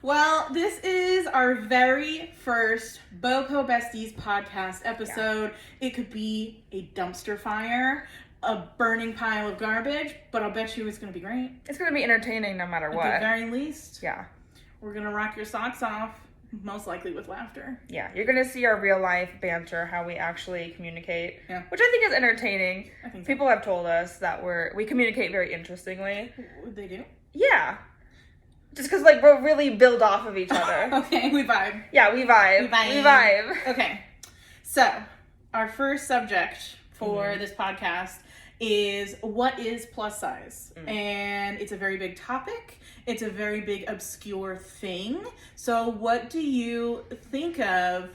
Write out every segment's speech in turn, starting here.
Well, this is our very first BoPo Besties podcast episode. Yeah. It could be a dumpster fire, a burning pile of garbage, but I'll bet you it's going to be great. It's going to be entertaining no matter what. At the very least. Yeah. We're going to rock your socks off, most likely with laughter. Yeah, you're going to see our real life banter, how we actually communicate, which I think is entertaining. I think so. People have told us that we communicate very interestingly. They do? Yeah. Just because, like, we'll really build off of each other. Okay, we vibe. Yeah, we vibe. We vibe. Okay. So, our first subject for this podcast is what is plus size? And it's a very big topic. It's a very big obscure thing. So, what do you think of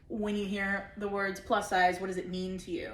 when you hear the words plus size? What does it mean to you?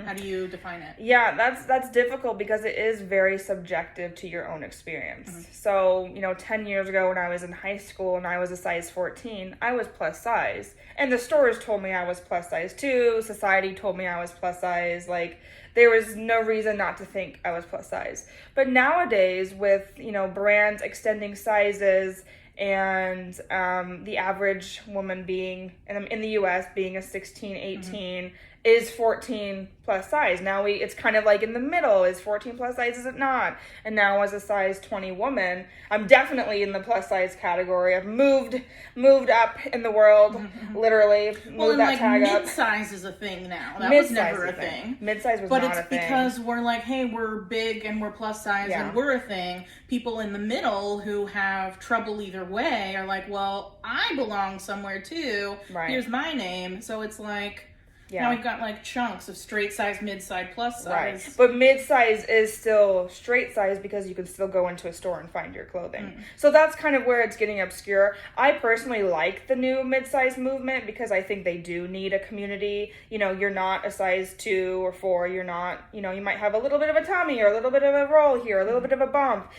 How do you define it? Yeah, that's difficult because it is very subjective to your own experience. So, 10 years ago when I was in high school and I was a size 14, I was plus size. And the stores told me I was plus size too. Society told me I was plus size. Like, there was no reason not to think I was plus size. But nowadays with, brands extending sizes and the average woman being, in the U.S., being a 16, 18, is 14 plus size. Now it's kind of like in the middle. Is 14 plus size, is it not? And now as a size 20 woman, I'm definitely in the plus size category. I've moved up in the world, literally. Moved that tag up. Mid-size is a thing now. That was never a thing. Mid-size was not a thing. But it's because we're like, hey, we're big and we're plus size and we're a thing. People in the middle who have trouble either way are like, well, I belong somewhere too. Right. Here's my name. So it's like... Yeah. Now we've got like chunks of straight size, mid-size, plus size. Right. But mid-size is still straight size because you can still go into a store and find your clothing. So that's kind of where it's getting obscure. I personally like the new mid-size movement because I think they do need a community. You're not a size 2 or 4. You're not, you might have a little bit of a tummy or a little bit of a roll here, a little bit of a bump.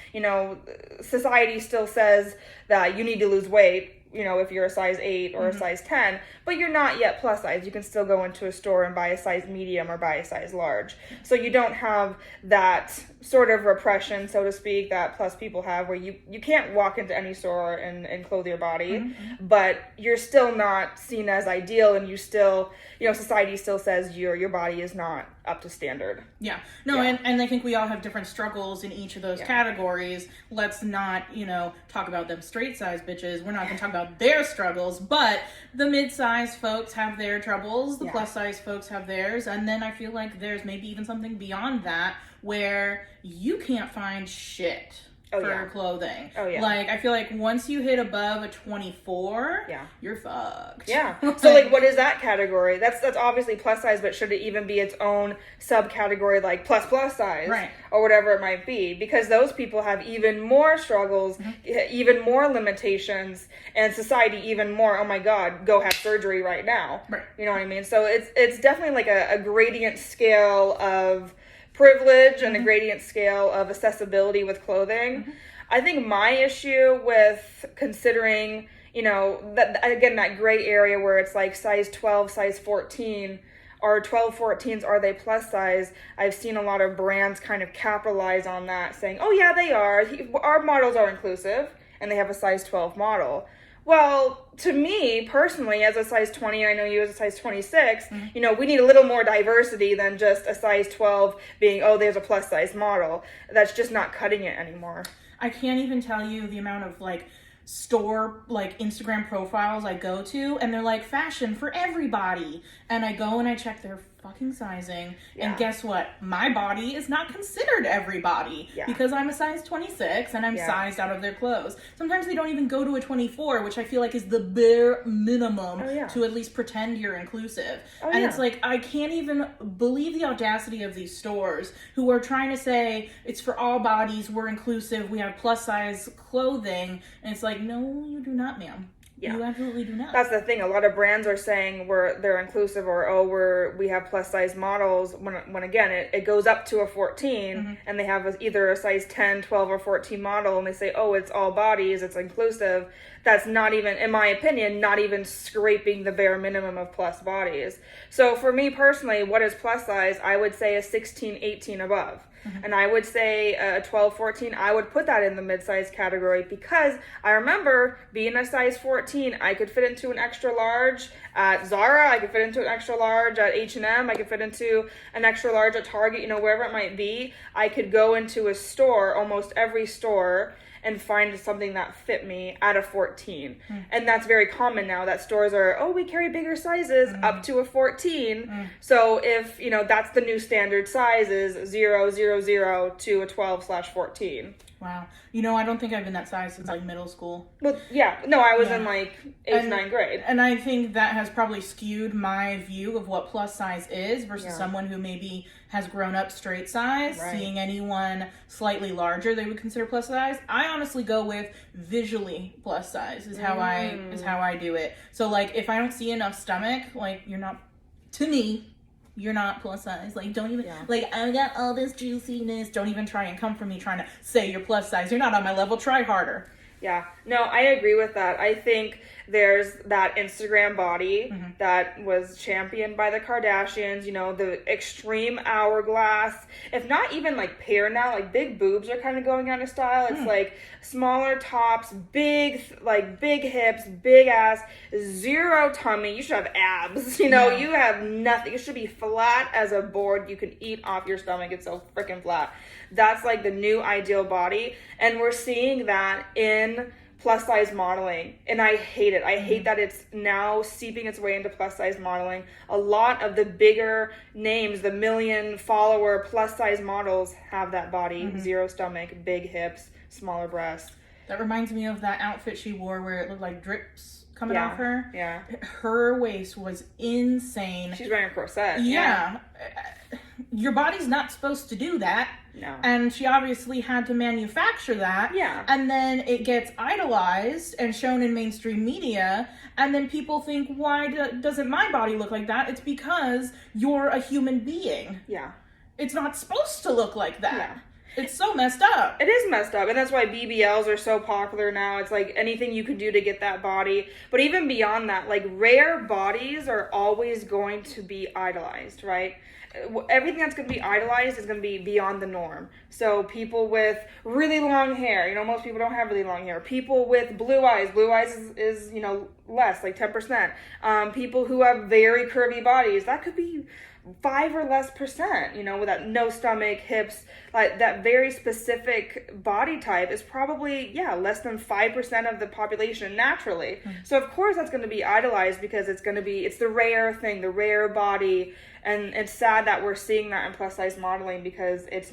Society still says that you need to lose weight. If you're a size 8 or a size 10, but you're not yet plus size. You can still go into a store and buy a size medium or buy a size large. So you don't have that sort of repression, so to speak, that plus people have where you can't walk into any store and clothe your body, but you're still not seen as ideal and you still, society still says your body is not up to standard. Yeah. No, yeah. And I think we all have different struggles in each of those categories. Let's not, talk about them straight size bitches. We're not going to talk about their struggles, but the mid-size folks have their troubles. The plus size folks have theirs. And then I feel like there's maybe even something beyond that where you can't find shit for clothing. Oh, yeah. Like, I feel like once you hit above a 24, you're fucked. Yeah. So, like, what is that category? That's obviously plus size, but should it even be its own subcategory, like plus size? Right. Or whatever it might be? Because those people have even more struggles, even more limitations, and society even more, oh my God, go have surgery right now. Right. You know what I mean? So, it's definitely like a gradient scale of privilege and a gradient scale of accessibility with clothing. I think my issue with considering, that again, that gray area where it's like size 12, size 14, or 12, 14s, are they plus size? I've seen a lot of brands kind of capitalize on that, saying, oh yeah, they are. Our models are inclusive, and they have a size 12 model. Well, to me, personally, as a size 20, I know you as a size 26, we need a little more diversity than just a size 12 being, oh, there's a plus size model. That's just not cutting it anymore. I can't even tell you the amount of, store, Instagram profiles I go to, and they're like, fashion for everybody. And I go and I check their fucking sizing, and guess what? My body is not considered everybody because I'm a size 26 and I'm sized out of their clothes. Sometimes they don't even go to a 24, which I feel like is the bare minimum to at least pretend you're inclusive. It's like, I can't even believe the audacity of these stores who are trying to say it's for all bodies, we're inclusive, we have plus size clothing, and it's like, no, you do not, ma'am. Yeah. You absolutely do not. That's the thing. A lot of brands are saying they're inclusive, or we have plus size models. When again it goes up to a 14, and they have either a size 10, 12, or 14 model, and they say, oh, it's all bodies, it's inclusive. that's not even, in my opinion, not even scraping the bare minimum of plus bodies. So for me personally, what is plus size? I would say a 16, 18 above. And I would say a 12, 14, I would put that in the mid-size category, because I remember being a size 14, I could fit into an extra large at Zara, I could fit into an extra large at H&M, I could fit into an extra large at Target, you know, wherever it might be. I could go into a store, almost every store, and find something that fit me at a 14. And that's very common now, that stores are, oh, we carry bigger sizes up to a 14. So if, you know, that's the new standard size is 0, 0, 0 to a 12/14. Wow. You know, I don't think I've been that size since like middle school. Well, yeah. No, I was in like 8th, 9th grade. And I think that has probably skewed my view of what plus size is versus someone who maybe has grown up straight size, seeing anyone slightly larger they would consider plus size. I honestly go with visually plus size is how I do it. So like if I don't see enough stomach, like you're not, to me, you're not plus size. Like, don't even, like, I got all this juiciness. Don't even try and come for me trying to say you're plus size. You're not on my level. Try harder. Yeah. No, I agree with that. I think there's that Instagram body that was championed by the Kardashians, you know, the extreme hourglass. If not even like pear now, like big boobs are kind of going out of style. It's like smaller tops, big hips, big ass, zero tummy. You should have abs, you know, you have nothing. It should be flat as a board. You can eat off your stomach. It's so freaking flat. That's like the new ideal body. And we're seeing that in plus size modeling, and I hate it. I hate that it's now seeping its way into plus size modeling. A lot of the bigger names, the 1 million follower plus size models have that body, zero stomach, big hips, smaller breasts. That reminds me of that outfit she wore where it looked like drips coming off her. Yeah. Her waist was insane. She's wearing a corset. Yeah. Your body's not supposed to do that. No. And she obviously had to manufacture that. Yeah. And then it gets idolized and shown in mainstream media. And then people think, why doesn't my body look like that? It's because you're a human being. Yeah. It's not supposed to look like that. Yeah. It's so messed up. It is messed up, and that's why BBLs are so popular now. It's like anything you can do to get that body. But even beyond that, like rare bodies are always going to be idolized, right? Everything that's going to be idolized is going to be beyond the norm. So people with really long hair, you know, most people don't have really long hair. People with blue eyes is you know, less, like 10%. People who have very curvy bodies, that could be 5 or less percent, you know, with that no stomach, hips, like that very specific body type is probably, less than 5% of the population naturally. So of course that's going to be idolized because it's the rare thing, the rare body. And it's sad that we're seeing that in plus size modeling because it's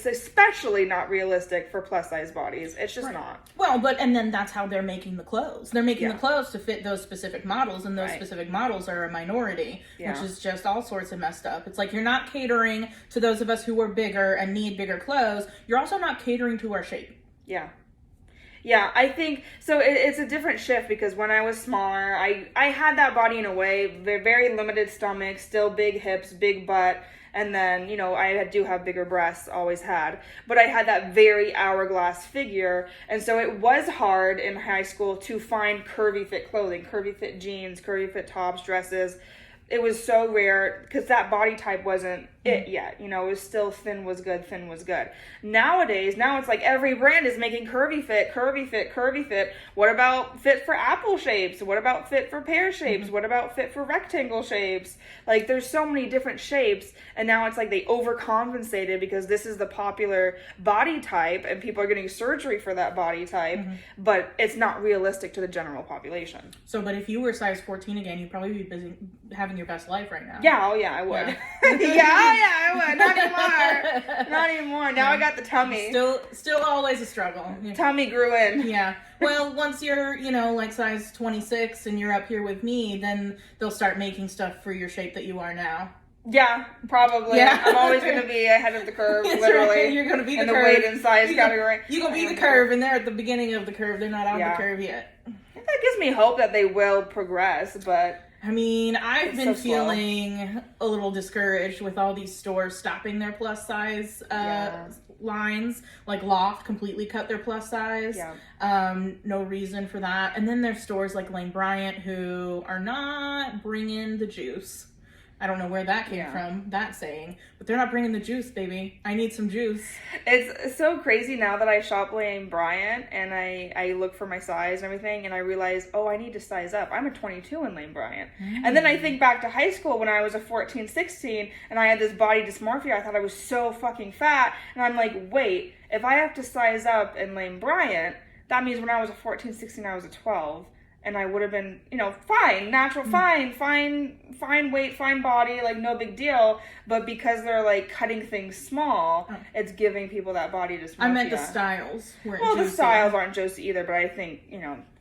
especially not realistic for plus size bodies. It's just not. Well, and then that's how they're making the clothes. They're making the clothes to fit those specific models, and those specific models are a minority, which is just all sorts of messed up. It's like you're not catering to those of us who are bigger and need bigger clothes. You're also not catering to our shape. Yeah. Yeah, I think, so it's a different shift because when I was smaller, I had that body in a way, very limited stomach, still big hips, big butt, and then, you know, I do have bigger breasts, always had, but I had that very hourglass figure, and so it was hard in high school to find curvy fit clothing, curvy fit jeans, curvy fit tops, dresses. It was so rare because that body type wasn't it yet. You know, it was still thin was good. Nowadays, now it's like every brand is making curvy fit. What about fit for apple shapes? What about fit for pear shapes? What about fit for rectangle shapes? Like there's so many different shapes, and now it's like they overcompensated because this is the popular body type and people are getting surgery for that body type, but it's not realistic to the general population. So, but if you were size 14 again, you'd probably be busy having your best life right now. Yeah, oh yeah, I would. I would. Not anymore. Now I got the tummy. Still always a struggle. Tummy grew in. Yeah. Well, once you're, you know, like size 26 and you're up here with me, then they'll start making stuff for your shape that you are now. Yeah, probably. Yeah. I'm always going to be ahead of the curve, literally. Right. You're going to be the curve. In the weight and size category. You're going to be the curve, and they're at the beginning of the curve. They're not on the curve yet. That gives me hope that they will progress, but I mean, I've been feeling a little discouraged with all these stores stopping their plus size lines. Like Loft completely cut their plus size. No reason for that. And then there's stores like Bryant who are not bringing the juice. I don't know where that came from, that saying, but they're not bringing the juice, baby. I need some juice. It's so crazy now that I shop Bryant and I look for my size and everything, and I realize, oh, I need to size up. I'm a 22 in Bryant. And then I think back to high school when I was a 14, 16, and I had this body dysmorphia. I thought I was so fucking fat. And I'm like, wait, if I have to size up in Bryant, that means when I was a 14, 16, I was a 12. And I would have been, fine, natural, fine weight, fine body, like no big deal. But because they're like cutting things small, it's giving people that body dysmorphia. I meant the styles weren't juicy. The styles aren't juicy either, but I think,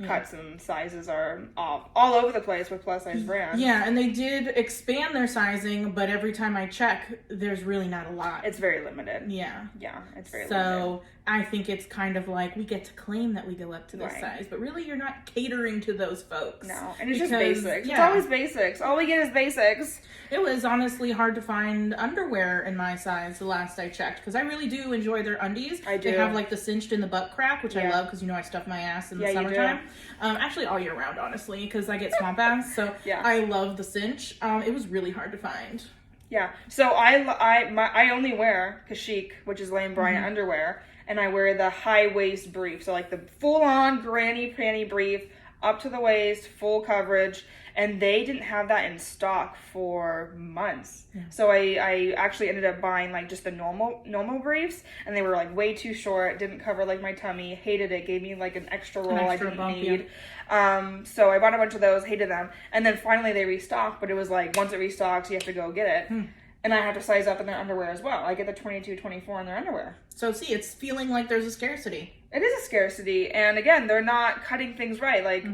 cuts and sizes are all over the place with plus size brands. Yeah, and they did expand their sizing, but every time I check, there's really not a lot. It's very limited. Yeah. Yeah, it's very limited. So I think it's kind of like we get to claim that we go up to this size, but really you're not catering to those folks. No, and it's just basics. Yeah. It's always basics. All we get is basics. It was honestly hard to find underwear in my size the last I checked, because I really do enjoy their undies. I do. They have like the cinched in the butt crack, which I love because I stuff my ass in the summertime. Actually all year round, honestly, because I get swamp ass, so I love the cinch. It was really hard to find. Yeah, so I only wear Kashik, which is Bryant underwear, and I wear the high waist brief, so like the full on granny panty brief, up to the waist, full coverage, and they didn't have that in stock for months. So I actually ended up buying like just the normal briefs, and they were like way too short, didn't cover like my tummy, hated it, gave me like an extra roll I didn't need. So I bought a bunch of those, hated them, and then finally they restocked, but it was like once it restocks you have to go get it. And I have to size up in their underwear as well. I get the 22, 24 in their underwear. So see, it's feeling like there's a scarcity. It is a scarcity. And again, they're not cutting things right. Like,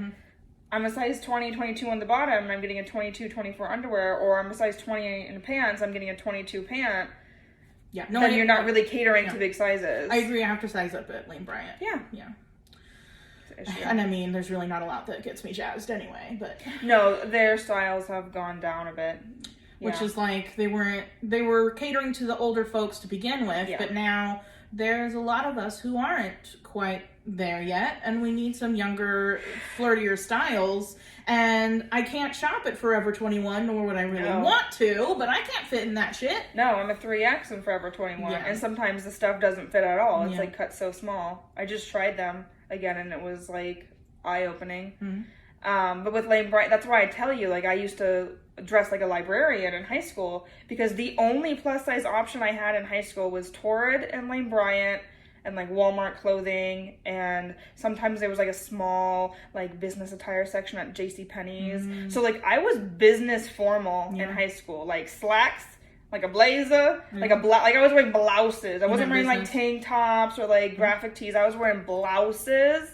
I'm a size 20, 22 on the bottom, and I'm getting a 22, 24 underwear. Or I'm a size 20 in the pants, I'm getting a 22 pant. Yeah. No, then you're not really catering to big sizes. I agree. I have to size up at Bryant. Yeah. Yeah. And I mean, there's really not a lot that gets me jazzed anyway, but... No, their styles have gone down a bit. Which is like, they were catering to the older folks to begin with, but now there's a lot of us who aren't quite there yet, and we need some younger, flirtier styles, and I can't shop at Forever 21, nor would I really want to, but I can't fit in that shit. No, I'm a 3X in Forever 21, and sometimes the stuff doesn't fit at all. It's like cut so small. I just tried them again, and it was like eye-opening. But with Bryant, that's why I tell you, like, I used to dress like a librarian in high school, because the only plus size option I had in high school was Torrid and Bryant and like Walmart clothing, and sometimes there was like a small like business attire section at JCPenney's. So like I was business formal in high school, like slacks, like a blazer, like like I was wearing blouses. I wasn't wearing like tank tops or like graphic tees. I was wearing blouses.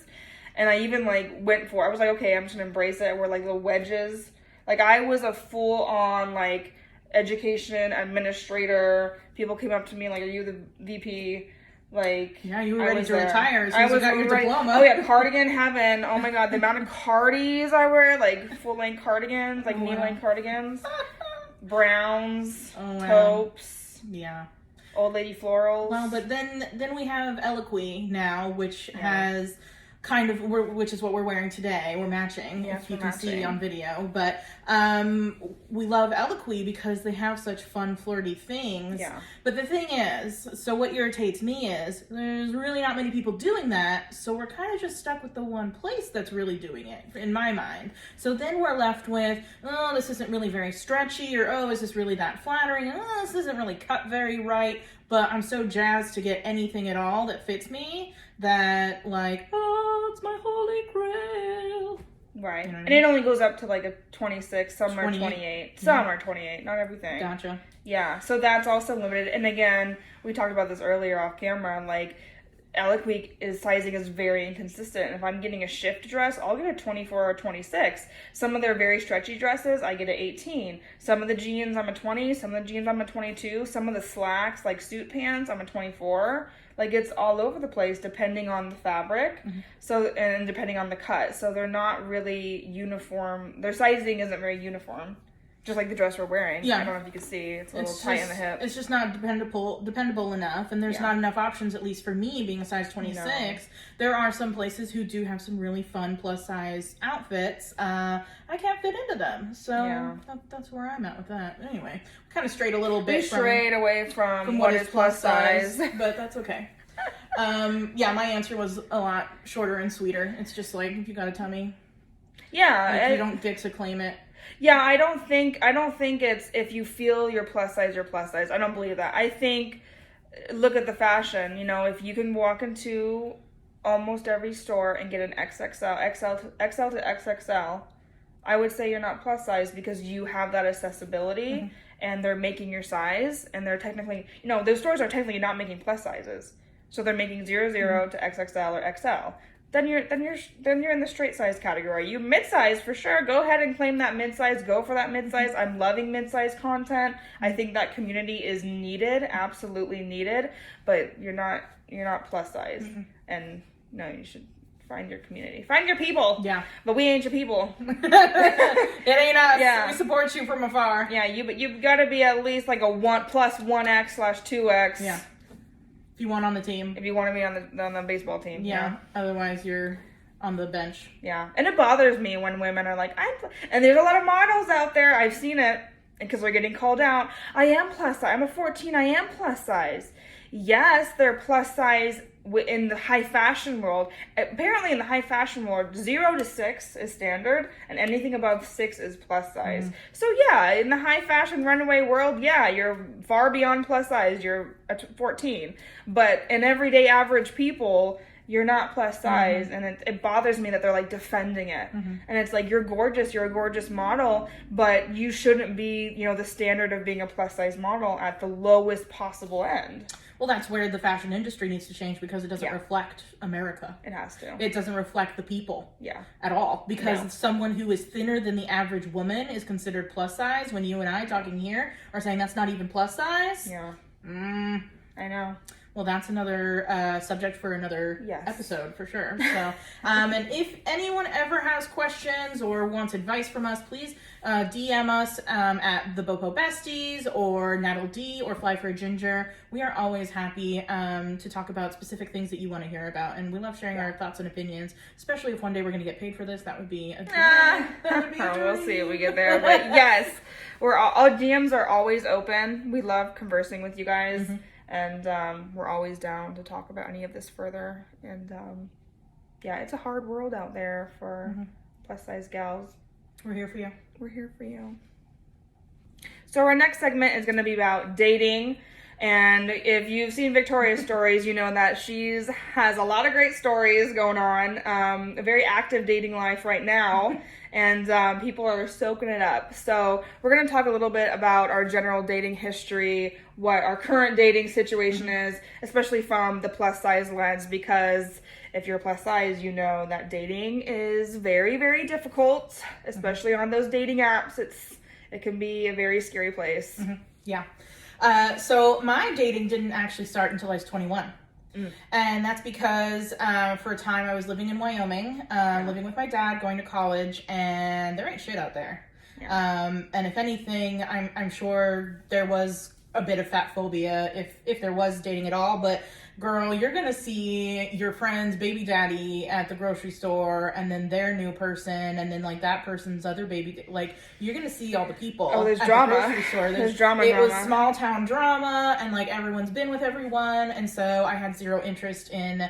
And I even like I was like, okay, I'm just gonna embrace it. I wore like little wedges. Like I was a full on like education administrator. People came up to me like, are you the VP? Like, yeah, you were ready to retire. I was got your diploma. Oh yeah, cardigan heaven. Oh my god, the amount of cardies I wear, like full length cardigans, like knee length cardigans, browns, taupes. Yeah. Old lady florals. Well, but then we have Eloquii now, which has kind of, which is what we're wearing today. We're matching, if you can see on video. But we love Eloquii because they have such fun, flirty things. Yeah. But the thing is, so what irritates me is there's really not many people doing that. So we're kind of just stuck with the one place that's really doing it, in my mind. So then we're left with, oh, this isn't really very stretchy, or oh, is this really that flattering? Oh, this isn't really cut very right. But I'm so jazzed to get anything at all that fits me that, like, oh, it's my holy grail. Right. You know what I mean? And it only goes up to like a 26, some are 28. Some are 28, not everything. Gotcha. Yeah, so that's also limited. And again, we talked about this earlier off camera, like, Eloquii sizing is very inconsistent. If I'm getting a shift dress, I'll get a 24 or 26. Some of their very stretchy dresses, I get an 18. Some of the jeans, I'm a 20. Some of the jeans, I'm a 22. Some of the slacks, like suit pants, I'm a 24. Like, it's all over the place depending on the fabric, and depending on the cut. So they're not really uniform. Their sizing isn't very uniform. Just like the dress we're wearing. Yeah. I don't know if you can see. It's a little tight in the hip. It's just not dependable enough. And there's not enough options, at least for me, being a size 26. No. There are some places who do have some really fun plus size outfits. I can't fit into them. So that's where I'm at with that. But anyway, kind of strayed a little bit. We strayed away from what is plus size. But that's okay. My answer was a lot shorter and sweeter. It's just like, if you got a tummy. Yeah. Like, you don't get to claim it. Yeah, I don't think it's if you feel you're plus size, you're plus size. I don't believe that. I think, look at the fashion. You know, if you can walk into almost every store and get an XXL, XL to XXL, I would say you're not plus size because you have that accessibility and they're making your size and they're technically, those stores are technically not making plus sizes. So they're making 00 to XXL or XL. Then you're in the straight size category. You mid-size for sure. Go ahead and claim that mid-size. Go for that mid-size. I'm loving mid-size content. I think that community is needed, absolutely needed. But you're not plus size. And no, you should find your community. Find your people. Yeah. But we ain't your people. It ain't us. Yeah. We support you from afar. Yeah. You've got to be at least like a 1+1X/2X. Yeah. If you want on the team. If you want to be on the baseball team. Yeah. Otherwise, you're on the bench. Yeah. And it bothers me when women are like, and there's a lot of models out there. I've seen it because they're getting called out. I am plus size. I'm a 14. I am plus size. Yes, they're plus size in the high fashion world. Apparently in the high fashion world, 0 to 6 is standard and anything above 6 is plus size. So yeah, in the high fashion runaway world, yeah, you're far beyond plus size. You're a 14. But in everyday average people, you're not plus size. And it bothers me that they're like defending it. And it's like, you're gorgeous, you're a gorgeous model, but you shouldn't be, the standard of being a plus size model at the lowest possible end. Well, that's where the fashion industry needs to change because it doesn't reflect America. It has to. It doesn't reflect the people at all. Because someone who is thinner than the average woman is considered plus size when you and I talking here are saying that's not even plus size. Yeah. I know. Well, that's another subject for another episode for sure. So, and if anyone ever has questions or wants advice from us, please DM us at the BoPo Besties or Natalie D or Fly for a Ginger. We are always happy to talk about specific things that you want to hear about, and we love sharing our thoughts and opinions. Especially if one day we're going to get paid for this, that would be a dream. We'll see if we get there. But yes, all DMs are always open. We love conversing with you guys. And we're always down to talk about any of this further. And it's a hard world out there for plus size gals. We're here for you. We're here for you. So our next segment is going to be about dating. And if you've seen Victoria's stories, you know that has a lot of great stories going on. A very active dating life right now. And people are soaking it up. So we're going to talk a little bit about our general dating history, what our current dating situation is, especially from the plus size lens, because if you're plus size, you know that dating is very, very difficult, especially on those dating apps. It can be a very scary place. Yeah. So my dating didn't actually start until I was 21. And that's because for a time I was living in Wyoming, living with my dad, going to college, and there ain't shit out there. And if anything, I'm sure there was a bit of fat phobia if there was dating at all, but girl, you're gonna see your friend's baby daddy at the grocery store, and then their new person, and then like that person's other baby, like you're gonna see all the people. Oh, there's drama. The grocery store. There's drama. It was small town drama, and like everyone's been with everyone, and so I had zero interest in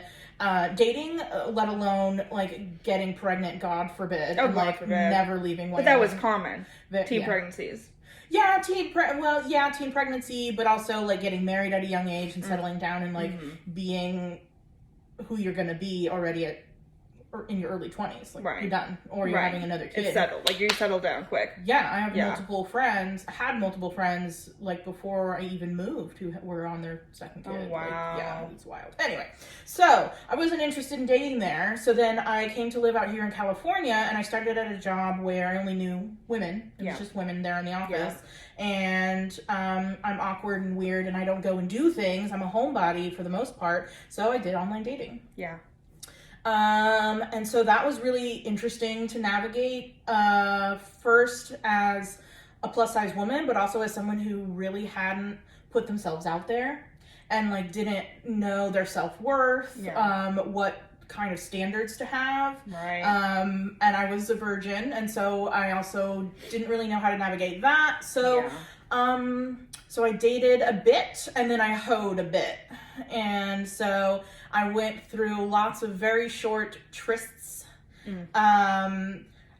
dating, let alone like getting pregnant, God forbid. Oh, and, God like forbid. Never leaving Wyoming. But that was common. Teen pregnancies. Yeah, teen pregnancy, but also like getting married at a young age and settling down and like being who you're gonna be already at in your early 20s. Like, right. You're done. Or you're having another kid. It's settled. Like, you settle down quick. Yeah, I have multiple friends. I had multiple friends, like, before I even moved who were on their second kid. Oh, wow. Like, yeah, it's wild. Anyway, so I wasn't interested in dating there. So then I came to live out here in California, and I started at a job where I only knew women. It was just women there in the office. Yeah. And I'm awkward and weird, and I don't go and do things. I'm a homebody for the most part. So I did online dating. Yeah. And so that was really interesting to navigate, first as a plus size woman, but also as someone who really hadn't put themselves out there and like didn't know their self-worth, what kind of standards to have. Right. And I was a virgin, and so I also didn't really know how to navigate that. So, so I dated a bit, and then I hoed a bit. And so I went through lots of very short trysts.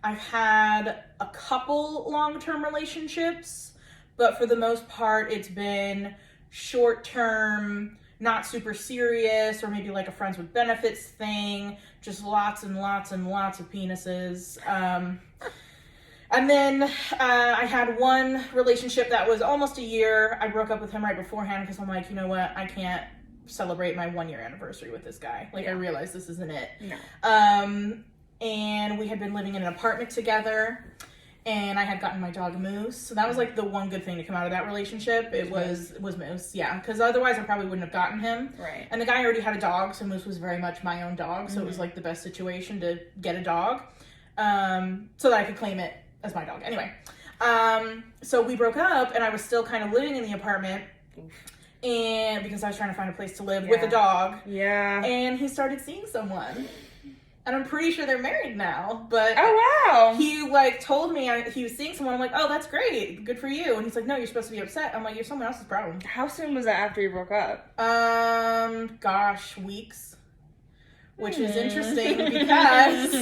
I've had a couple long-term relationships, but for the most part, it's been short-term, not super serious, or maybe like a friends with benefits thing, just lots and lots and lots of penises. And then I had one relationship that was almost a year. I broke up with him right beforehand because I'm like, you know what, I can't celebrate my 1-year anniversary with this guy. Like, I realized this isn't it. No. And we had been living in an apartment together, and I had gotten my dog Moose. So that was like the one good thing to come out of that relationship. It was Moose, yeah. Because otherwise I probably wouldn't have gotten him. Right. And the guy already had a dog, so Moose was very much my own dog. So it was like the best situation to get a dog, so that I could claim it as my dog. Anyway, so we broke up, and I was still kind of living in the apartment. And because I was trying to find a place to live with a dog. Yeah. And he started seeing someone. And I'm pretty sure they're married now. But he like told me he was seeing someone. I'm like, oh, that's great. Good for you. And he's like, no, you're supposed to be upset. I'm like, you're someone else's problem. How soon was that after you broke up? Gosh, weeks. Which is interesting because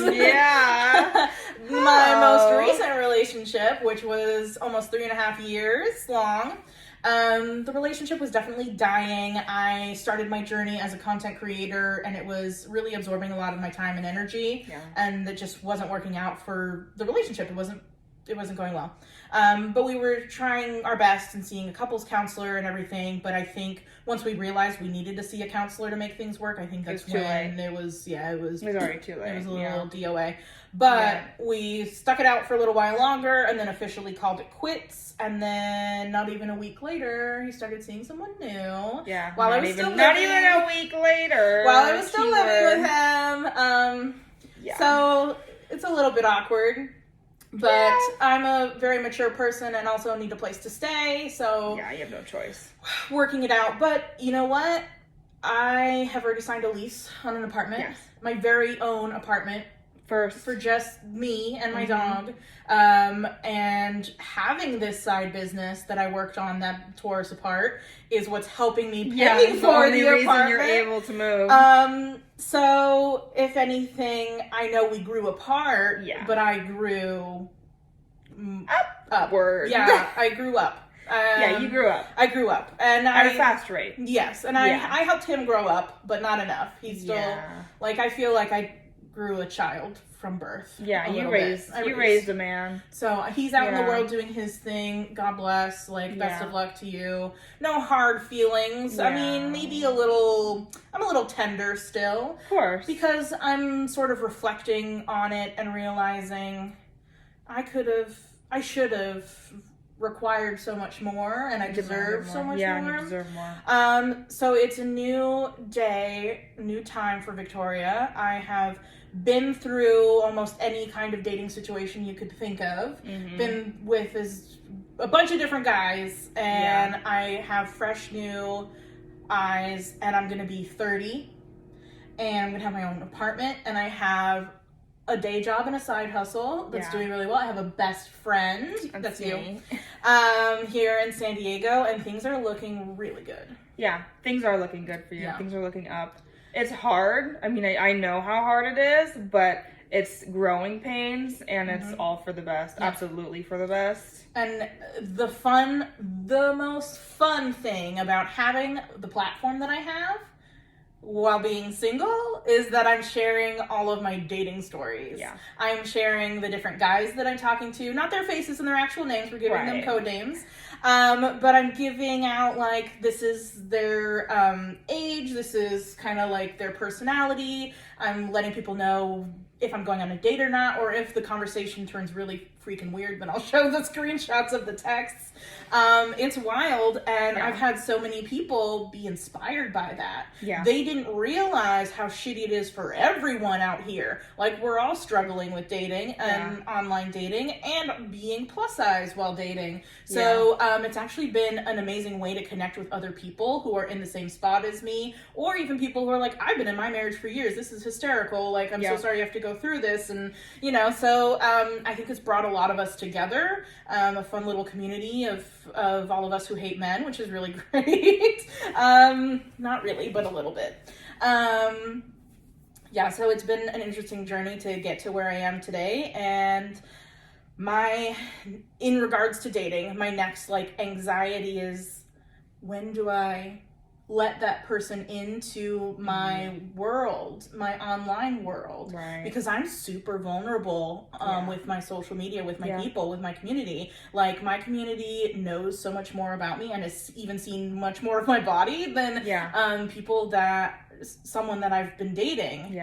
my most recent relationship, which was almost 3.5 years long, the relationship was definitely dying. I started my journey as a content creator, and it was really absorbing a lot of my time and energy, and it just wasn't working out for the relationship. It wasn't going well. But we were trying our best and seeing a couples counselor and everything. But I think once we realized we needed to see a counselor to make things work, I think that's when it was already too late. It was a little DOA. But we stuck it out for a little while longer, and then officially called it quits. And then not even a week later, he started seeing someone new. Yeah. Not even a week later. While I was still living with him. So it's a little bit awkward. But I'm a very mature person and also need a place to stay, so... Yeah, you have no choice. Working it out. But you know what? I have already signed a lease on an apartment. Yes. My very own apartment. For just me and my dog. And having this side business that I worked on that tore us apart is what's helping me pay for the apartment. You're able to move. So if anything, I know we grew apart, but I grew upward. Yeah, I grew up. You grew up. I grew up. And at a fast rate. Yes, and I helped him grow up, but not enough. He's still, like, I feel like I grew a child from birth. Yeah, you raised a man. So he's out in the world doing his thing. God bless. Like, best of luck to you. No hard feelings. I mean, maybe I'm a little tender still. Of course. Because I'm sort of reflecting on it and realizing I should have required so much more, and I deserve so much more. Yeah, you deserve more. So it's a new day, new time for Victoria. I have been through almost any kind of dating situation you could think of. Been with a bunch of different guys, and I have fresh new eyes, and I'm gonna be 30, and I'm gonna have my own apartment, and I have a day job and a side hustle that's doing really well. I have a best friend, that's you, here in San Diego, and things are looking really good. Yeah, things are looking good for you. Yeah. Things are looking up. It's hard. I mean, I know how hard it is, but it's growing pains, and it's all for the best. Yeah. Absolutely for the best. And the most fun thing about having the platform that I have while being single is that I'm sharing all of my dating stories. Yeah. I'm sharing the different guys that I'm talking to, not their faces and their actual names, we're giving them code names. But I'm giving out, like, this is their age, this is kind of like their personality. I'm letting people know if I'm going on a date or not, or if the conversation turns really freaking weird, then I'll show the screenshots of the texts. It's wild, and I've had so many people be inspired by that. Yeah. They didn't realize how shitty it is for everyone out here. Like, we're all struggling with dating and online dating and being plus size while dating. So it's actually been an amazing way to connect with other people who are in the same spot as me, or even people who are like, I've been in my marriage for years, this is hysterical, like, I'm so sorry you have to go through this. And so I think it's brought a lot of us together, a fun little community of all of us who hate men, which is really great. Not really, but a little bit. So it's been an interesting journey to get to where I am today. And in regards to dating, my next anxiety is, when do I let that person into my world, my online world? Right. Because I'm super vulnerable with my social media, with my people, with my community. Like, my community knows so much more about me and has even seen much more of my body than someone that I've been dating.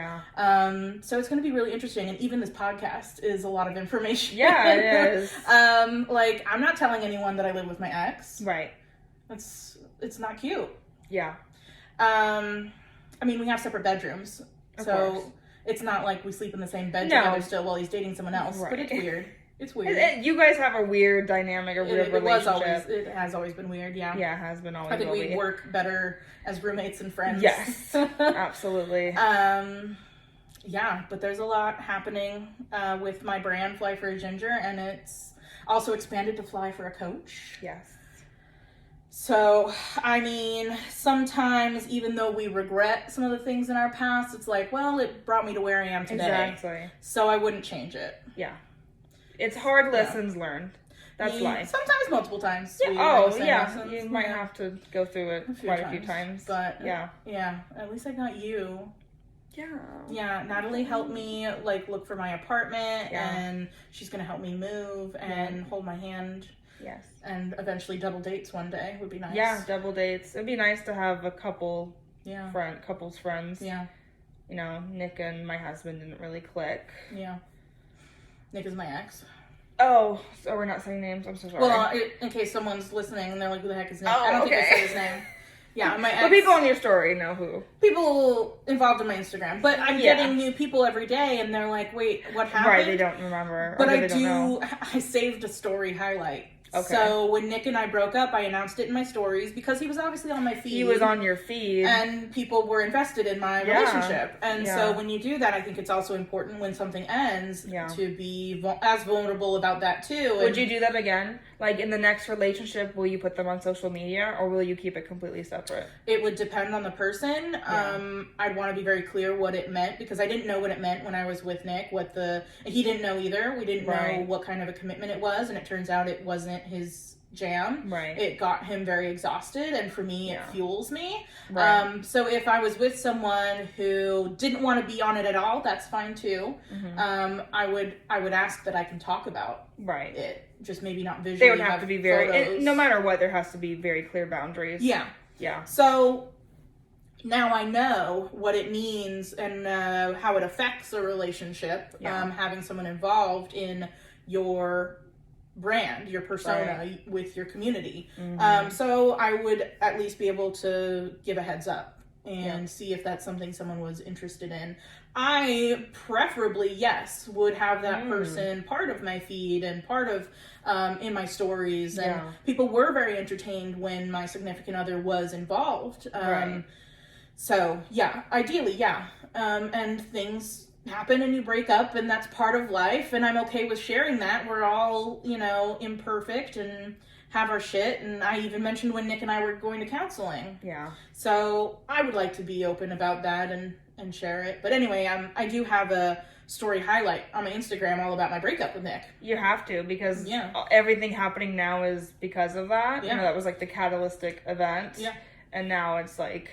So it's going to be really interesting. And even this podcast is a lot of information. Yeah, it is. I'm not telling anyone that I live with my ex. Right. It's not cute. Yeah. We have separate bedrooms, so it's not like we sleep in the same bed together still while he's dating someone else, but it's weird. It's weird. You guys have a weird dynamic, a weird relationship. It has always been weird, yeah. Yeah, it has been always. I think we work better as roommates and friends. Yes, absolutely. But there's a lot happening with my brand, Fly for a Ginger, and it's also expanded to Fly for a Coach. Yes. So, sometimes, even though we regret some of the things in our past, it's like, well, it brought me to where I am today. Exactly. So I wouldn't change it. Yeah. It's hard lessons learned. That's life. Sometimes multiple times. Yeah. You might have to go through it quite a few times. But, at least I got you. Yeah. Yeah, Natalie helped me, look for my apartment, and she's going to help me move and hold my hand. Yes. And eventually double dates one day would be nice. Yeah, double dates. It'd be nice to have a couple's friends. Yeah. Nick and my husband didn't really click. Yeah. Nick is my ex. Oh, so we're not saying names? I'm so sorry. Well, in case someone's listening and they're like, who the heck is Nick? I don't think I say his name. Yeah, my ex. But people on your story know who. People involved in my Instagram. But I'm getting new people every day, and they're like, wait, what happened? Right, they don't remember. But I saved a story highlight. Okay. So when Nick and I broke up, I announced it in my stories because he was obviously on my feed. He was on your feed. And people were invested in my relationship. And so when you do that, I think it's also important when something ends to be as vulnerable about that too. Would you do that again? Like, in the next relationship, will you put them on social media, or will you keep it completely separate? It would depend on the person. I'd want to be very clear what it meant, because I didn't know what it meant when I was with Nick. He didn't know either. We didn't know what kind of a commitment it was, and it turns out it wasn't his jam. Right. It got him very exhausted, and for me, it fuels me. Right. So if I was with someone who didn't want to be on it at all, that's fine too. Mm-hmm. I would ask that I can talk about it. Just maybe not visually. They would have to be very, no matter what, there has to be very clear boundaries. Yeah. Yeah. So now I know what it means and how it affects a relationship, having someone involved in your brand, your persona with your community. Mm-hmm. So I would at least be able to give a heads up and see if that's something someone was interested in. I preferably, would have that person part of my feed and part of in my stories. And people were very entertained when my significant other was involved. So, ideally, and things happen and you break up, and that's part of life, and I'm okay with sharing that. We're all, imperfect and have our shit, and I even mentioned when Nick and I were going to counseling. Yeah. So I would like to be open about that and share it. But anyway, I do have a story highlight on my Instagram all about my breakup with Nick. You have to, because everything happening now is because of that. Yeah. That was like the catalytic event. Yeah. And now it's like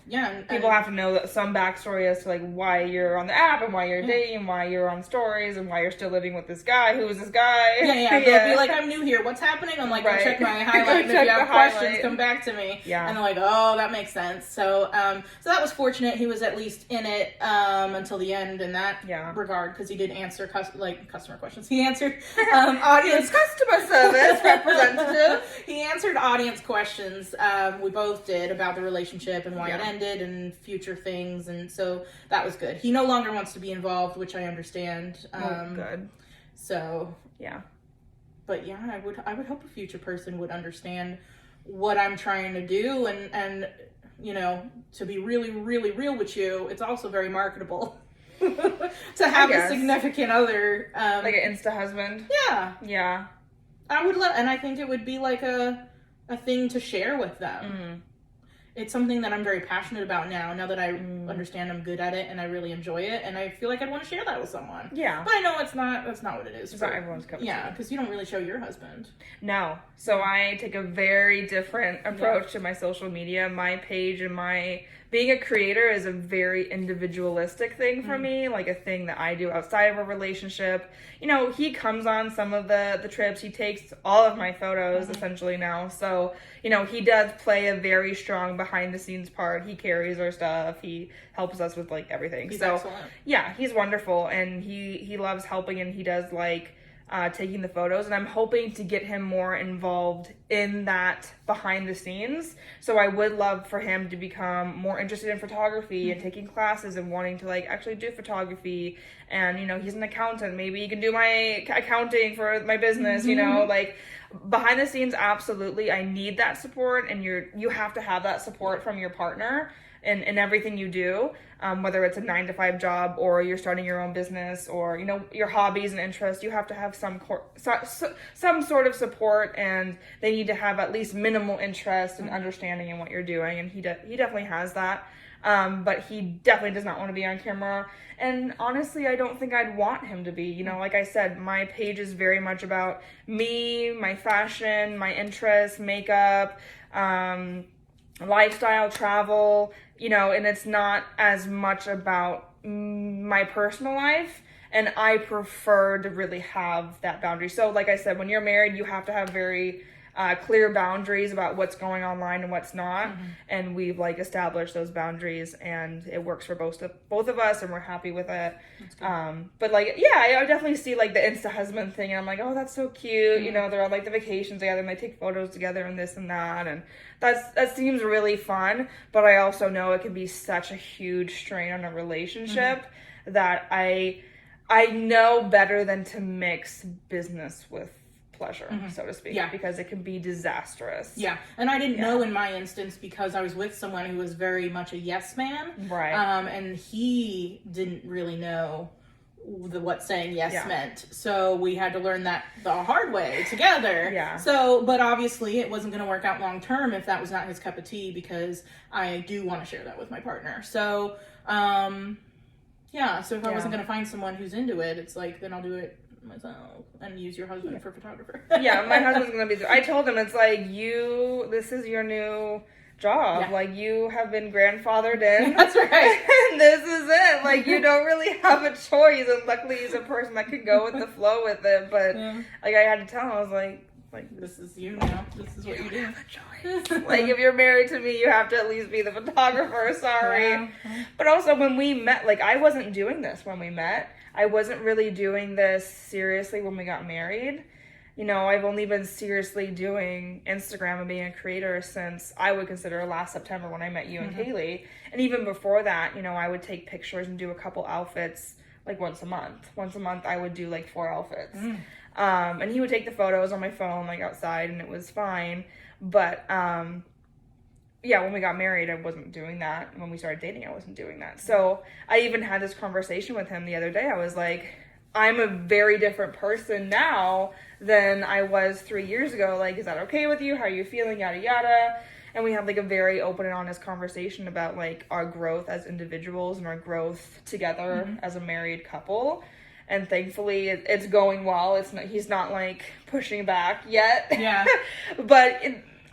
Yeah. And people have to know that some backstory as to, like, why you're on the app and why you're dating and why you're on stories and why you're still living with this guy. Who is this guy? Yeah. They'll be like, I'm new here. What's happening? I'm like, go check my highlight. And if you have questions, come back to me. Yeah. And they're like, oh, that makes sense. So, so that was fortunate. He was at least in it until the end in that regard, because he did answer customer questions. He answered audience customer service representative. He answered audience questions. We both did, about the relationship and why it ended and future things, and so that was good. He no longer wants to be involved, which I understand. Good. So but yeah, I would hope a future person would understand what I'm trying to do, and you know, to be really, really real with you, it's also very marketable to have a significant other, like an Insta husband. Yeah. I would and I think it would be like a thing to share with them. Mm-hmm. It's something that I'm very passionate about now that I understand I'm good at it and I really enjoy it, and I feel like I'd want to share that with someone. Yeah. But I know that's not what it is. It's not everyone's cup of tea. Yeah, because you don't really show your husband. No. So I take a very different approach to my social media. My page and being a creator is a very individualistic thing for me, like a thing that I do outside of a relationship. You know, he comes on some of the trips. He takes all of my photos essentially now. So, you know, he does play a very strong behind the scenes part. He carries our stuff. He helps us with like everything. He's excellent. Yeah, he's wonderful, and he loves helping, and he does like taking the photos, and I'm hoping to get him more involved in that behind the scenes. So I would love for him to become more interested in photography and taking classes and wanting to like actually do photography. And, you know, he's an accountant. Maybe he can do my accounting for my business, you know, like behind the scenes. Absolutely. I need that support, and you have to have that support from your partner in everything you do, whether it's a 9-to-5 job or you're starting your own business or, you know, your hobbies and interests. You have to have some sort of support, and they need to have at least minimal interest and understanding in what you're doing. And he definitely has that. But he definitely does not want to be on camera. And honestly, I don't think I'd want him to be. You know, like I said, my page is very much about me, my fashion, my interests, makeup, lifestyle, travel, you know, and it's not as much about my personal life. And I prefer to really have that boundary. So like I said, when you're married, you have to have very clear boundaries about what's going online and what's not. And we've like established those boundaries, and it works for both of us, and we're happy with it. But like, yeah, I definitely see like the Insta husband thing, and I'm like, oh, that's so cute. You know, they're on like the vacations together and they take photos together and this and that, and that seems really fun. But I also know it can be such a huge strain on a relationship that I know better than to mix business with pleasure, so to speak, because it can be disastrous. Yeah, and I didn't know in my instance, because I was with someone who was very much a yes man, right? And he didn't really know what saying yes meant, so we had to learn that the hard way together. So, but obviously it wasn't going to work out long term if that was not his cup of tea, because I do want to share that with my partner. So, so if I wasn't going to find someone who's into it, it's like, then I'll do it myself and use your husband for photographer. My husband's gonna be I told him, it's like, this is your new job. Like, you have been grandfathered in. That's right. And this is it. Like, you don't really have a choice. And luckily he's a person that could go with the flow with it. But like, I had to tell him, I was like, this is you now. This is what you do. Like, if you're married to me, you have to at least be the photographer. Sorry. But also, when we met, like, I wasn't doing this when we met. I wasn't really doing this seriously when we got married. You know, I've only been seriously doing Instagram and being a creator since I would consider last September, when I met you and Kaylee. And even before that, you know, I would take pictures and do a couple outfits like once a month. Once a month, I would do like 4 outfits. And he would take the photos on my phone, like outside, and it was fine. But, when we got married, I wasn't doing that. When we started dating, I wasn't doing that. So I even had this conversation with him the other day. I was like, I'm a very different person now than I was 3 years ago. Like, is that okay with you? How are you feeling? Yada, yada. And we had like a very open and honest conversation about like our growth as individuals and our growth together as a married couple. And thankfully it's going well. He's not like pushing back yet. Yeah. But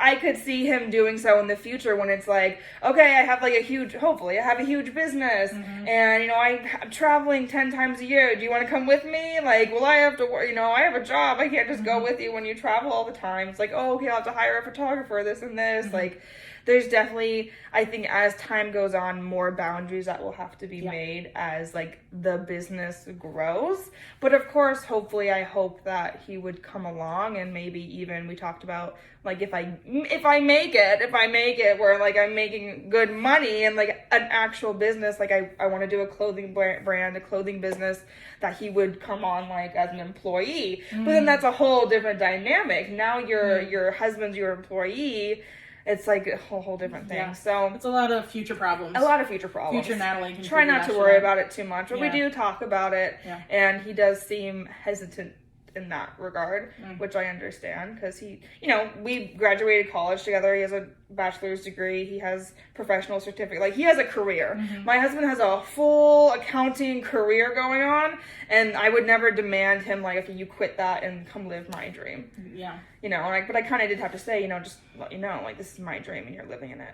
I could see him doing so in the future when it's like, okay, I have like hopefully I have a huge business, and, you know, I'm traveling 10 times a year. Do you want to come with me? Like, well, I have to work, you know, I have a job. I can't just go with you when you travel all the time. It's like, oh, okay, I'll have to hire a photographer, this and this. Like, there's definitely, I think as time goes on, more boundaries that will have to be made as, like, the business grows. But of course, hopefully, I hope that he would come along, and maybe even we talked about, like, if I make it where, like, I'm making good money and, like, an actual business, like, I want to do a clothing brand, a clothing business, that he would come on, like, as an employee. But then that's a whole different dynamic. Now your husband's your employee. It's like a whole different thing. Yeah. So it's a lot of future problems. Future Natalie can try not to worry about it too much, but we do talk about it. Yeah. And he does seem hesitant in that regard, which I understand, because he, you know, we graduated college together. He has a bachelor's degree. He has professional certificate. Like, he has a career. My husband has a full accounting career going on, and I would never demand him, like, okay, you quit that and come live my dream. Yeah. You know, like, but I kind of did have to say, you know, just let you know, like, this is my dream and you're living in it.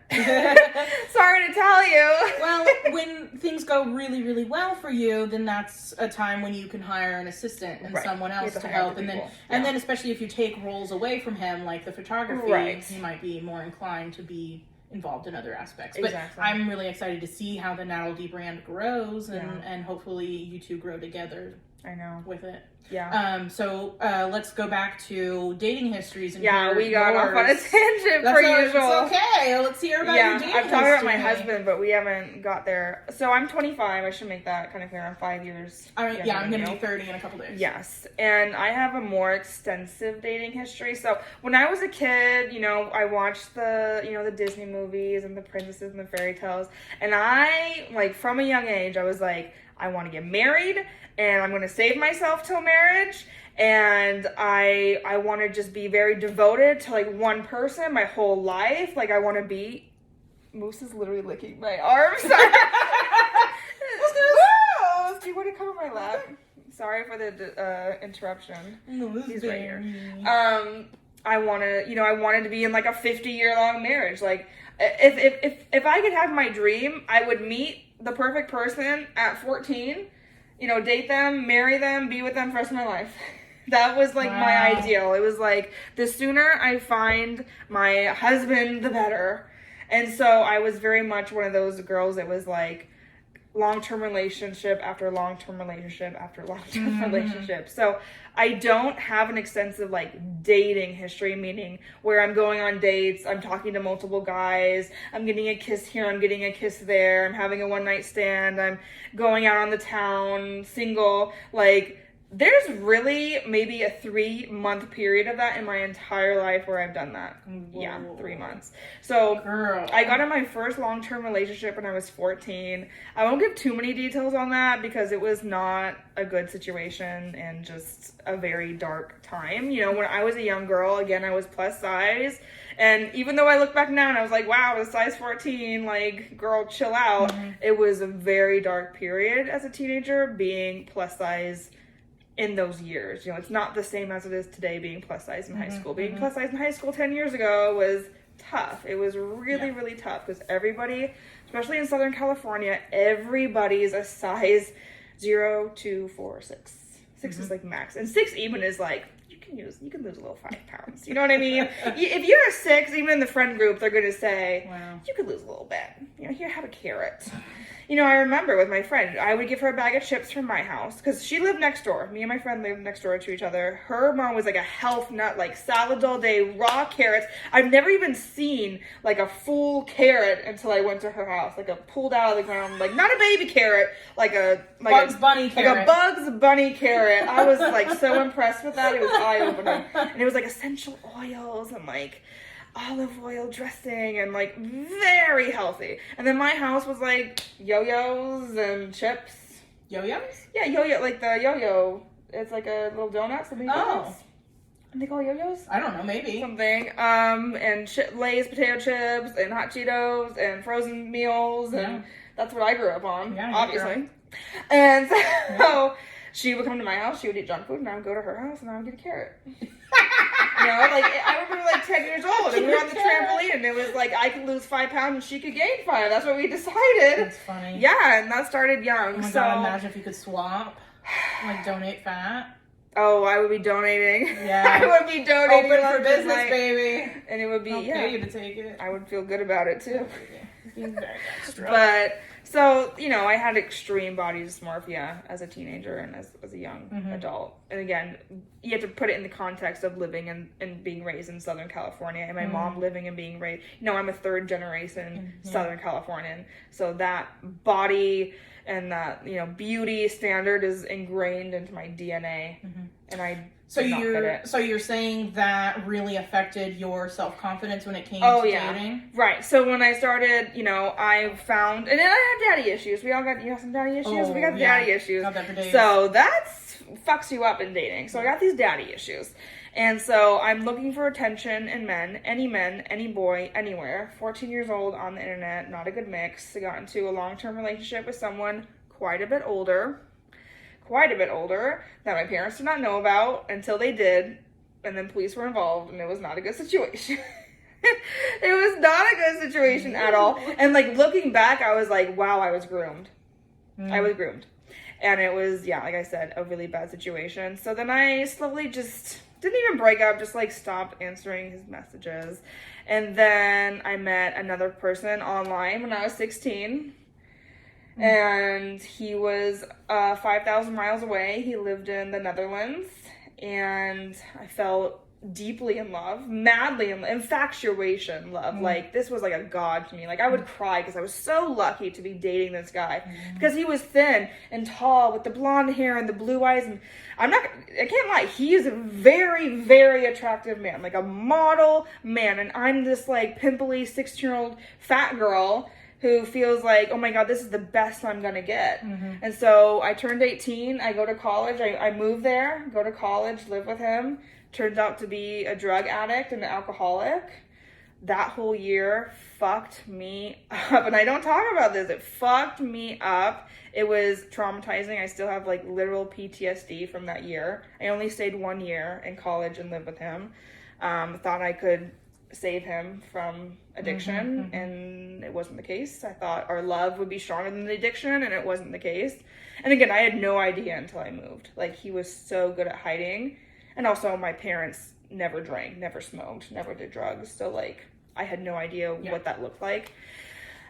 Sorry to tell you. Well, when things go really, really well for you, then that's a time when you can hire an assistant and someone else to help. And then especially if you take roles away from him, like the photography, he might be more inclined to be involved in other aspects. But I'm really excited to see how the Natalie brand grows, and hopefully you two grow together. I know. With it. Yeah. So let's go back to dating histories. And we got off on a tangent per usual. It's okay. Let's hear about your dating I'm talking about my husband, but we haven't got there. So I'm 25. I should make that kind of clear. I'm 5 years. I'm going to be 30 in a couple days. Yes. And I have a more extensive dating history. So when I was a kid, you know, I watched the Disney movies and the princesses and the fairy tales. And I, like, from a young age, I was like, I want to get married, and I'm going to save myself till marriage, and I want to just be very devoted to, like, one person my whole life. Like, I want to be... Moose is literally licking my arm. Sorry. Moose, do you want to come on my lap? Sorry for the interruption. He's right here. I wanted to be in, like, a 50-year-long marriage. Like, if I could have my dream, I would meet the perfect person at 14, you know, date them, marry them, be with them for the rest of my life. That was, like, my ideal. It was like, the sooner I find my husband, the better. And so I was very much one of those girls that was like, long-term relationship after long-term relationship after long-term relationship. So I don't have an extensive, like, dating history, meaning where I'm going on dates, I'm talking to multiple guys, I'm getting a kiss here, I'm getting a kiss there, I'm having a one-night stand, I'm going out on the town, single. Like, there's really maybe a 3-month period of that in my entire life where I've done that. Whoa. Yeah, 3 months. So I got in my first long-term relationship when I was 14. I won't give too many details on that because it was not a good situation and just a very dark time. You know, when I was a young girl, again, I was plus size. And even though I look back now and I was like, wow, I was size 14, like, girl, chill out. It was a very dark period as a teenager being plus size in those years. You know, it's not the same as it is today being plus size in high school. Being plus size in high school 10 years ago was tough. It was really, really tough because everybody, especially in Southern California, everybody's a size 0, 2, 4, 6. 6 is like max. And 6 even is like, you can lose a little 5 pounds. You know what I mean? If you're a 6, even in the friend group, they're going to say, you could lose a little bit. You know, here, have a carrot. You know, I remember with my friend, I would give her a bag of chips from my house because she lived next door. Me and my friend lived next door to each other. Her mom was like a health nut, like salads all day, raw carrots. I've never even seen like a full carrot until I went to her house, like a pulled out of the ground, like not a baby carrot, like a Bugs Bunny carrot. Like a Bugs Bunny carrot. I was like so impressed with that. It was eye-opening. And it was like essential oils and like olive oil dressing and like very healthy. And then my house was like yo-yos and chips. Yo-yos? Yeah, yo-yo, like the yo-yo. It's like a little donut. Something donuts. And they call yo-yos? I don't know, maybe. Something. And Lay's potato chips and hot Cheetos and frozen meals. And that's what I grew up on, obviously. And so she would come to my house, she would eat junk food, and I would go to her house and I would get a carrot. know, like, I remember like 10 years old and we were on the trampoline and it was like, I could lose 5 pounds and she could gain 5. That's what we decided. That's funny. Yeah, and that started young. Oh my God, imagine if you could swap, like donate fat. Oh, I would be donating. Yeah. I would be donating. Open for business, baby. And it would be, pay you to take it. I would feel good about it too. Very extra. But, so, you know, I had extreme body dysmorphia as a teenager and as a young adult. And again, you have to put it in the context of living and being raised in Southern California. And my mom living and being raised, you know, I'm a 3rd generation Southern Californian. So that body and that, you know, beauty standard is ingrained into my DNA. And I did not fit it. So you're saying that really affected your self-confidence when it came to dating? Right. So when I started, you know, I found, and then I had daddy issues. We all got, you have some daddy issues? We got daddy issues. Got that for days. So that fucks you up in dating. So I got these daddy issues. And so I'm looking for attention in men, any boy, anywhere. 14 years old on the internet, not a good mix. I got into a long-term relationship with someone quite a bit older that my parents did not know about until they did. And then police were involved and it was not a good situation. It was not a good situation at all. And like looking back, I was like, wow, I was groomed. I was groomed. And it was, like I said, a really bad situation. So then I slowly just didn't even break up, just like stopped answering his messages. And then I met another person online when I was 16. And he was 5,000 miles away. He lived in the Netherlands. And I fell deeply in love, madly in love, infatuation love. Like, this was like a god to me. Like, I would cry because I was so lucky to be dating this guy. Because he was thin and tall with the blonde hair and the blue eyes. And I can't lie, he is a very, very attractive man. Like, a model man. And I'm this, like, pimply 16-year-old fat girl who feels like, oh my God, this is the best I'm gonna get. And so I turned 18, I go to college, I move there, go to college, live with him. Turns out to be a drug addict and an alcoholic. That whole year fucked me up. And I don't talk about this, it fucked me up. It was traumatizing. I still have like literal PTSD from that year. I only stayed 1 year in college and lived with him. Thought I could save him from addiction, and it wasn't the case. I thought our love would be stronger than the addiction, and it wasn't the case. And again, I had no idea until I moved. Like, he was so good at hiding. And also, my parents never drank, never smoked, never did drugs. So, like, I had no idea what that looked like.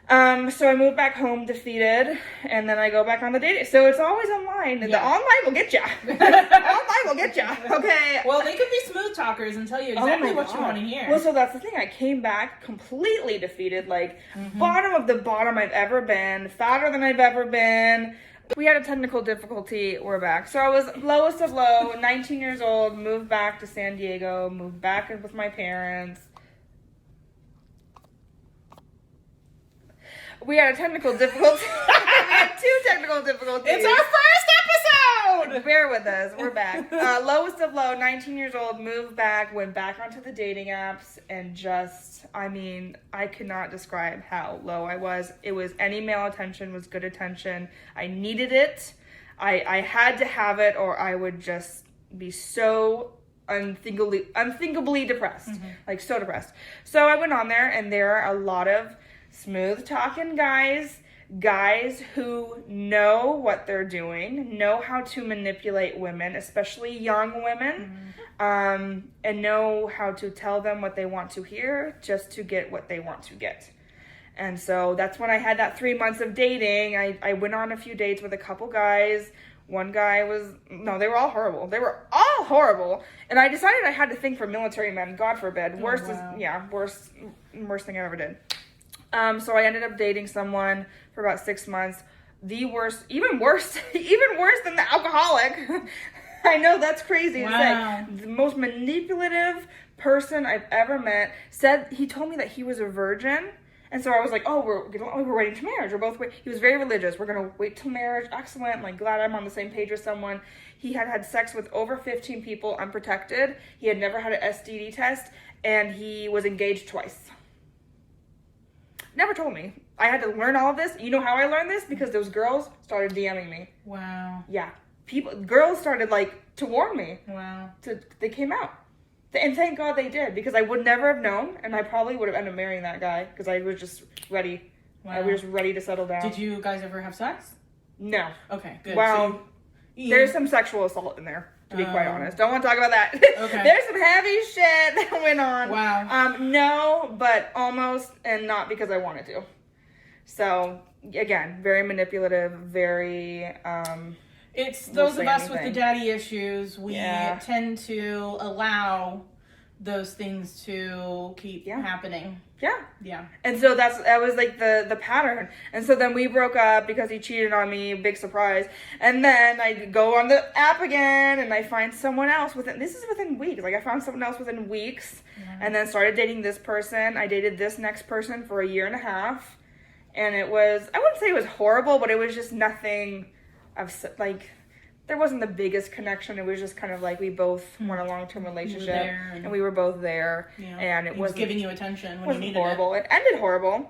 So I moved back home defeated, and then I go back on the dating. So it's always online. The online will get you. Online will get you. Okay. Well, they could be smooth talkers and tell you exactly what you want to hear. Well, so that's the thing. I came back completely defeated, like bottom of the bottom I've ever been, fatter than I've ever been. We had a technical difficulty. We're back. So I was lowest of low, 19 years old, moved back to San Diego, moved back with my parents. We had a technical difficulty. We had 2 technical difficulties. It's our first episode! Bear with us. We're back. Lowest of low, 19 years old, moved back, went back onto the dating apps, and just, I mean, I cannot describe how low I was. It was any male attention was good attention. I needed it. I had to have it, or I would just be so unthinkably depressed. Like, so depressed. So I went on there, and there are a lot of smooth talking guys who know what they're doing, know how to manipulate women, especially young women, and know how to tell them what they want to hear just to get what they want to get. And so that's when I had that 3 months of dating. I went on a few dates with a couple guys. One guy they were all horrible. They were all horrible. And I decided I had to think for military men, God forbid. Worst thing I ever did. So I ended up dating someone for about 6 months. The worst, even worse than the alcoholic. I know that's crazy to say. The most manipulative person I've ever met he told me that he was a virgin. And so I was like, oh, we're waiting to marriage. He was very religious. We're going to wait till marriage. Excellent. I'm like, glad I'm on the same page with someone. He had sex with over 15 people unprotected. He had never had an STD test. And he was engaged twice. Never told me. I had to learn all of this. You know how I learned this? Because those girls started DMing me. Wow. Yeah. Girls started, like, to warn me. Wow. They came out. And thank God they did, because I would never have known, and I probably would have ended up marrying that guy, because I was just ready. Wow. I was just ready to settle down. Did you guys ever have sex? No. Okay, good. Well, there's some sexual assault in there, to be quite honest. Don't want to talk about that. Okay. There's some heavy shit that went on. Wow. No, but almost, and not because I wanted to. So, again, very manipulative, very... It's those of us with the daddy issues, we tend to allow those things to keep happening. Yeah. Yeah. And so that was like the pattern. And so then we broke up because he cheated on me, big surprise. And then I go on the app again and I find someone else within weeks. Like I found someone else within weeks and then started dating this person. I dated this next person for a year and a half. And it was, I wouldn't say it was horrible, but it was just nothing of like, there wasn't the biggest connection. It was just kind of like we both want a long-term relationship, and we were both there, and it was giving you attention when you needed horrible. It ended horrible,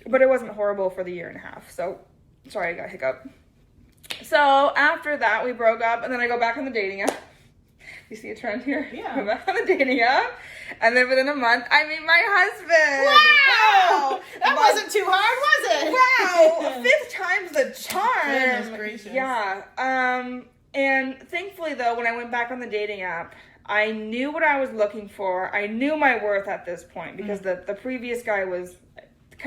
but it wasn't horrible for the year and a half. So, sorry, I got a hiccup. So after that, we broke up, and then I go back on the dating app. You see a trend here? Yeah. Go back on the dating app, and then within a month, I meet my husband. Wow! That wasn't too hard, was Wow! it? 5th time's the charm. Goodness gracious. Yeah. And thankfully, though, when I went back on the dating app, I knew what I was looking for. I knew my worth at this point, because the previous guy was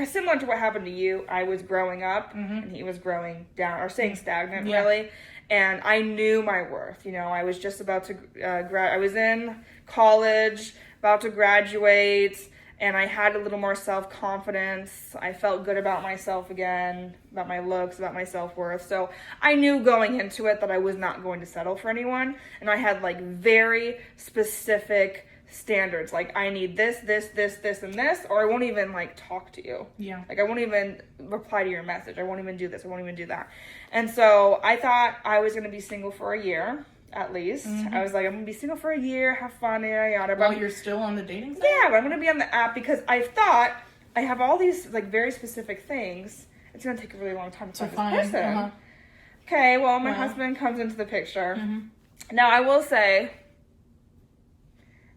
similar to what happened to you. I was growing up, and he was growing down, or staying stagnant, really. And I knew my worth. You know, I was just about to I was in college, about to graduate, and I had a little more self-confidence. I felt good about myself again, about my looks, about my self-worth. So I knew going into it that I was not going to settle for anyone. And I had like very specific standards. Like, I need this, this, this, this, and this, or I won't even like talk to you. Yeah. Like, I won't even reply to your message. I won't even do this. I won't even do that. And so I thought I was going to be single for a year. At least. I was like, I'm going to be single for a year, have fun, yada, yada. While you're still on the dating site? Yeah, but I'm going to be on the app because I thought I have all these, like, very specific things. It's going to take a really long time to find this person. Okay, well, my husband comes into the picture. Now, I will say,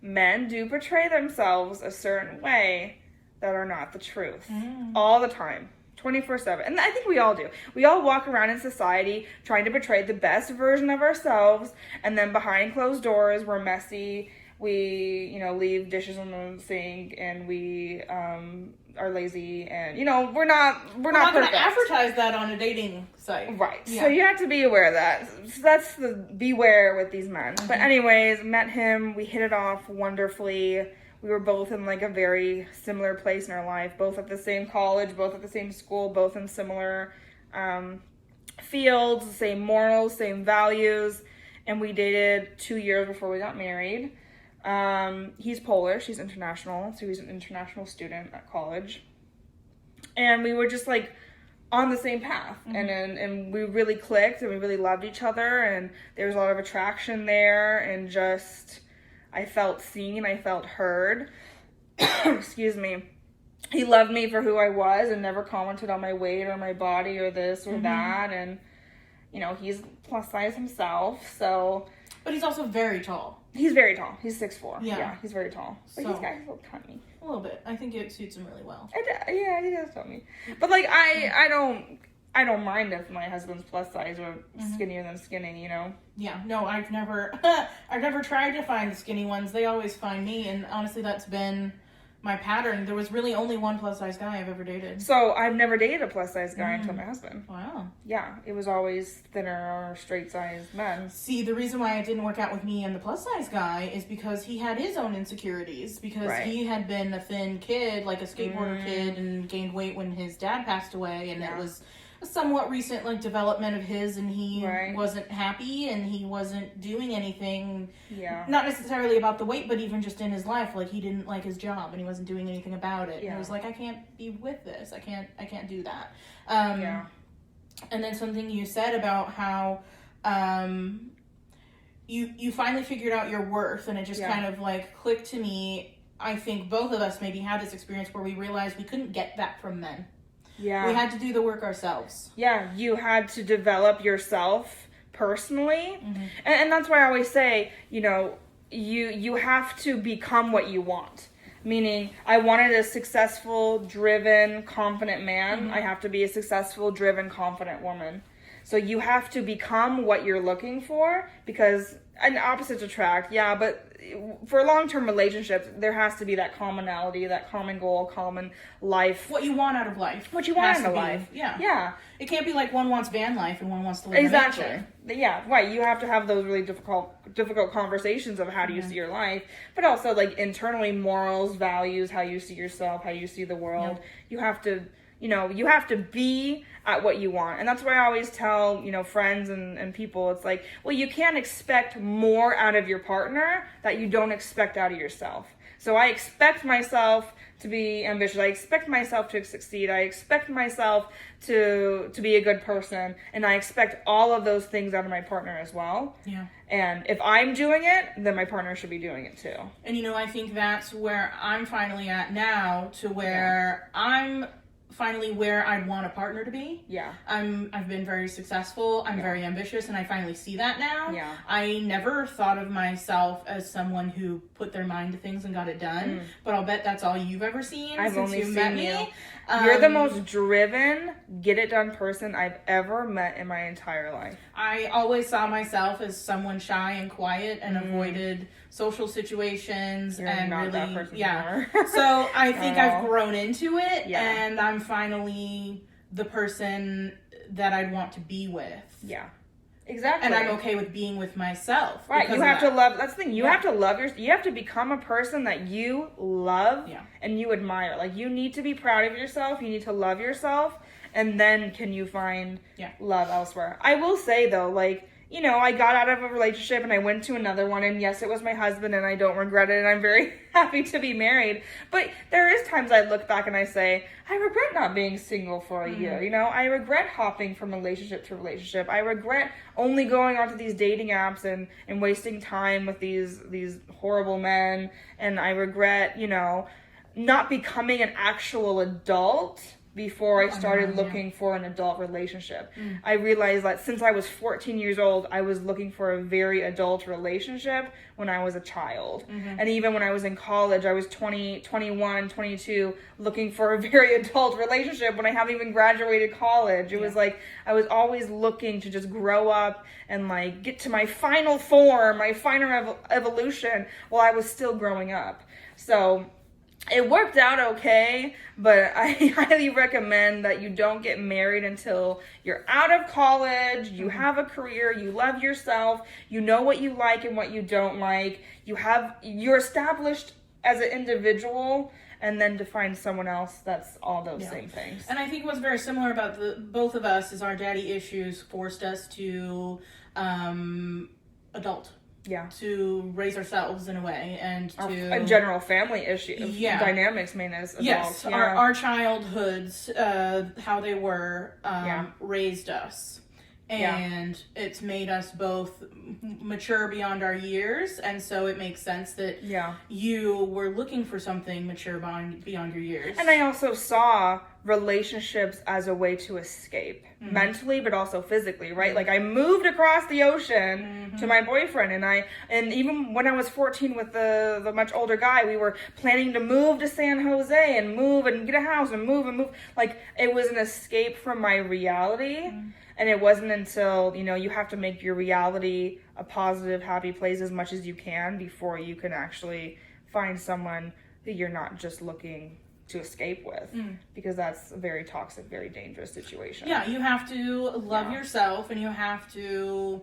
men do portray themselves a certain way that are not the truth. All the time. 24/7. And I think we all do. We all walk around in society trying to portray the best version of ourselves, and then behind closed doors, we're messy. We, leave dishes on the sink, and we are lazy, and, we're not going to advertise that on a dating site. Right. Yeah. So you have to be aware of that. So that's the beware with these men. But anyways, met him. We hit it off wonderfully. We were both in like a very similar place in our life, both at the same college, both at the same school, both in similar fields, same morals, same values. And we dated 2 years before we got married. He's Polish, he's international, so he's an international student at college. And we were just like on the same path. And we really clicked, and we really loved each other, and there was a lot of attraction there, and just... I felt seen, I felt heard. Excuse me. He loved me for who I was and never commented on my weight or my body or this or that. And, he's plus size himself, so... But he's also very tall. He's very tall. He's 6'4". Yeah, he's very tall. But he's got a little tummy. A little bit. I think it suits him really well. Yeah, he does tell me. But, like, I don't mind if my husband's plus size or skinnier than skinny, Yeah, no, I've never tried to find the skinny ones. They always find me, and honestly, that's been my pattern. There was really only one plus size guy I've ever dated. So I've never dated a plus size guy until my husband. Wow. Yeah, it was always thinner or straight sized men. See, the reason why it didn't work out with me and the plus size guy is because he had his own insecurities. Because he had been a thin kid, like a skateboarder kid, and gained weight when his dad passed away, and it was a somewhat recent development of his, and he wasn't happy, and he wasn't doing anything, not necessarily about the weight, but even just in his life. Like, he didn't like his job, and he wasn't doing anything about it. And it was like, I can't be with this. I can't do that. And then something you said about how you finally figured out your worth, and it just kind of clicked to me. I think both of us maybe had this experience where we realized we couldn't get that from men. Yeah. We had to do the work ourselves. Yeah, you had to develop yourself personally. And that's why I always say, you have to become what you want. Meaning, I wanted a successful, driven, confident man. I have to be a successful, driven, confident woman. So you have to become what you're looking for, because and opposites attract, yeah, but for long-term relationships, there has to be that commonality, that common goal, common life. What you want out of life. What you want out of life. Yeah. Yeah. It can't be like one wants van life and one wants to live Exactly. in nature. Yeah, right. You have to have those really difficult conversations of how do you see your life, but also like internally morals, values, how you see yourself, how you see the world. You have to, you have to be at what you want. And that's why I always tell, friends and people, it's like, well, you can't expect more out of your partner that you don't expect out of yourself. So I expect myself to be ambitious. I expect myself to succeed. I expect myself to be a good person. And I expect all of those things out of my partner as well. Yeah. And if I'm doing it, then my partner should be doing it too. And I think that's where I'm finally at now, to where I'm finally where I'd want a partner to be. Yeah. I've been very successful. I'm very ambitious, and I finally see that now. Yeah. I never thought of myself as someone who put their mind to things and got it done. But I'll bet that's all you've ever seen. I've since only you seen met you. me. You're the most driven, get it done person I've ever met in my entire life. I always saw myself as someone shy and quiet and avoided social situations. You're and not really, that person yeah. anymore. So I think I've grown into it, Yeah. and I'm finally the person that I'd want to be with. Yeah. Exactly. And I'm okay with being with myself. Right, you have to love, that's the thing, you have to love you have to become a person that you love and you admire. Like, you need to be proud of yourself, you need to love yourself, and then can you find love elsewhere. I will say, though, like, I got out of a relationship and I went to another one, and yes, it was my husband, and I don't regret it, and I'm very happy to be married. But there is times I look back and I say, I regret not being single for a year. I regret hopping from relationship to relationship. I regret only going onto these dating apps and wasting time with these horrible men. And I regret, not becoming an actual adult before I started looking for an adult relationship. I realized that since I was 14 years old, I was looking for a very adult relationship when I was a child. And even when I was in college, I was 20, 21, 22, looking for a very adult relationship when I haven't even graduated college. It was like, I was always looking to just grow up and like get to my final form, my final evolution while I was still growing up. So it worked out okay, but I highly recommend that you don't get married until you're out of college, you have a career, you love yourself, you know what you like and what you don't like, you're established as an individual, and then to find someone else that's all those same things. And I think what's very similar about both of us is our daddy issues forced us to adult. Yeah. To raise ourselves in a way, and to general family issues, dynamics made as adults. Yes, our childhoods, how they were raised us, and it's made us both mature beyond our years, and so it makes sense that you were looking for something mature beyond your years. And I also saw relationships as a way to escape mentally, but also physically, right? Like, I moved across the ocean to my boyfriend, and even when I was 14 with the much older guy, we were planning to move to San Jose and move and get a house and move. Like, it was an escape from my reality. And it wasn't until, you have to make your reality a positive, happy place as much as you can before you can actually find someone that you're not just looking to escape with, because that's a very toxic, very dangerous situation. Yeah, you have to love yourself, and you have to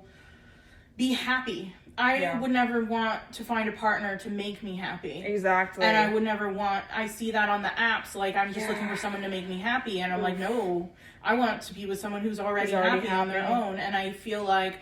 be happy. I would never want to find a partner to make me happy. Exactly. And I would never I see that on the apps, like, I'm just looking for someone to make me happy, and I'm like, no, I want to be with someone who's already happy on their own. And I feel like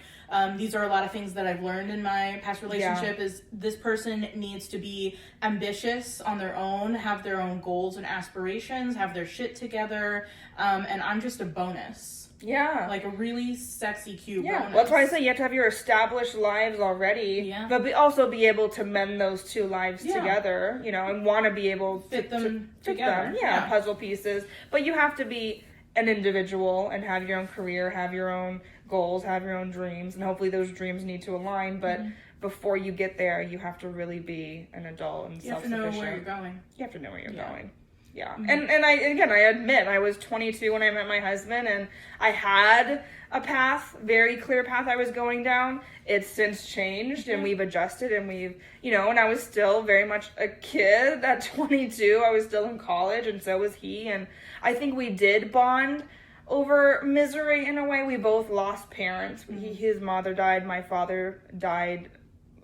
these are a lot of things that I've learned in my past relationship is this person needs to be ambitious on their own, have their own goals and aspirations, have their shit together, and I'm just a bonus. Yeah. Like a really sexy, cute bonus. Well, that's why I say you have to have your established lives already, but also be able to mend those two lives together, and want to be able to fit them fit together. them. Yeah, puzzle pieces. But you have to be an individual and have your own career, have your own goals, have your own dreams, and hopefully those dreams need to align, but before you get there, you have to really be an adult and self-sufficient. You have to know where you're going. You have to know where you're going. Yeah. Mm-hmm. And I admit, I was 22 when I met my husband, and I had a path, very clear path I was going down. It's since changed, and we've adjusted, and we've, and I was still very much a kid at 22. I was still in college, and so was he. And I think we did bond over misery in a way. We both lost parents. Mm-hmm. His mother died. My father died.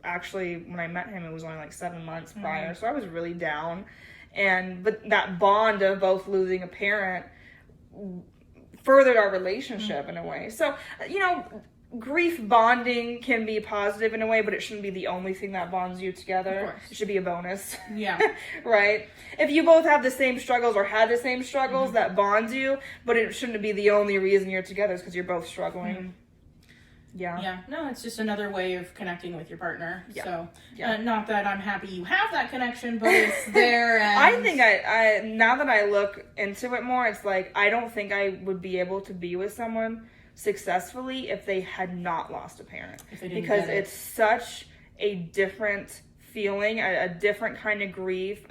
Actually, when I met him, it was only like 7 months prior. So I was really down. But that bond of both losing a parent furthered our relationship in a way. So, grief bonding can be positive in a way, but it shouldn't be the only thing that bonds you together. It should be a bonus. Yeah. Right? If you both have the same struggles or had the same struggles, that bonds you, but it shouldn't be the only reason you're together is because you're both struggling. Yeah. Yeah. No, it's just another way of connecting with your partner. Yeah. So, not that I'm happy you have that connection, but it's there. And I think I now that I look into it more, it's like I don't think I would be able to be with someone successfully if they had not lost a parent. Because it's such a different feeling, a different kind of grief,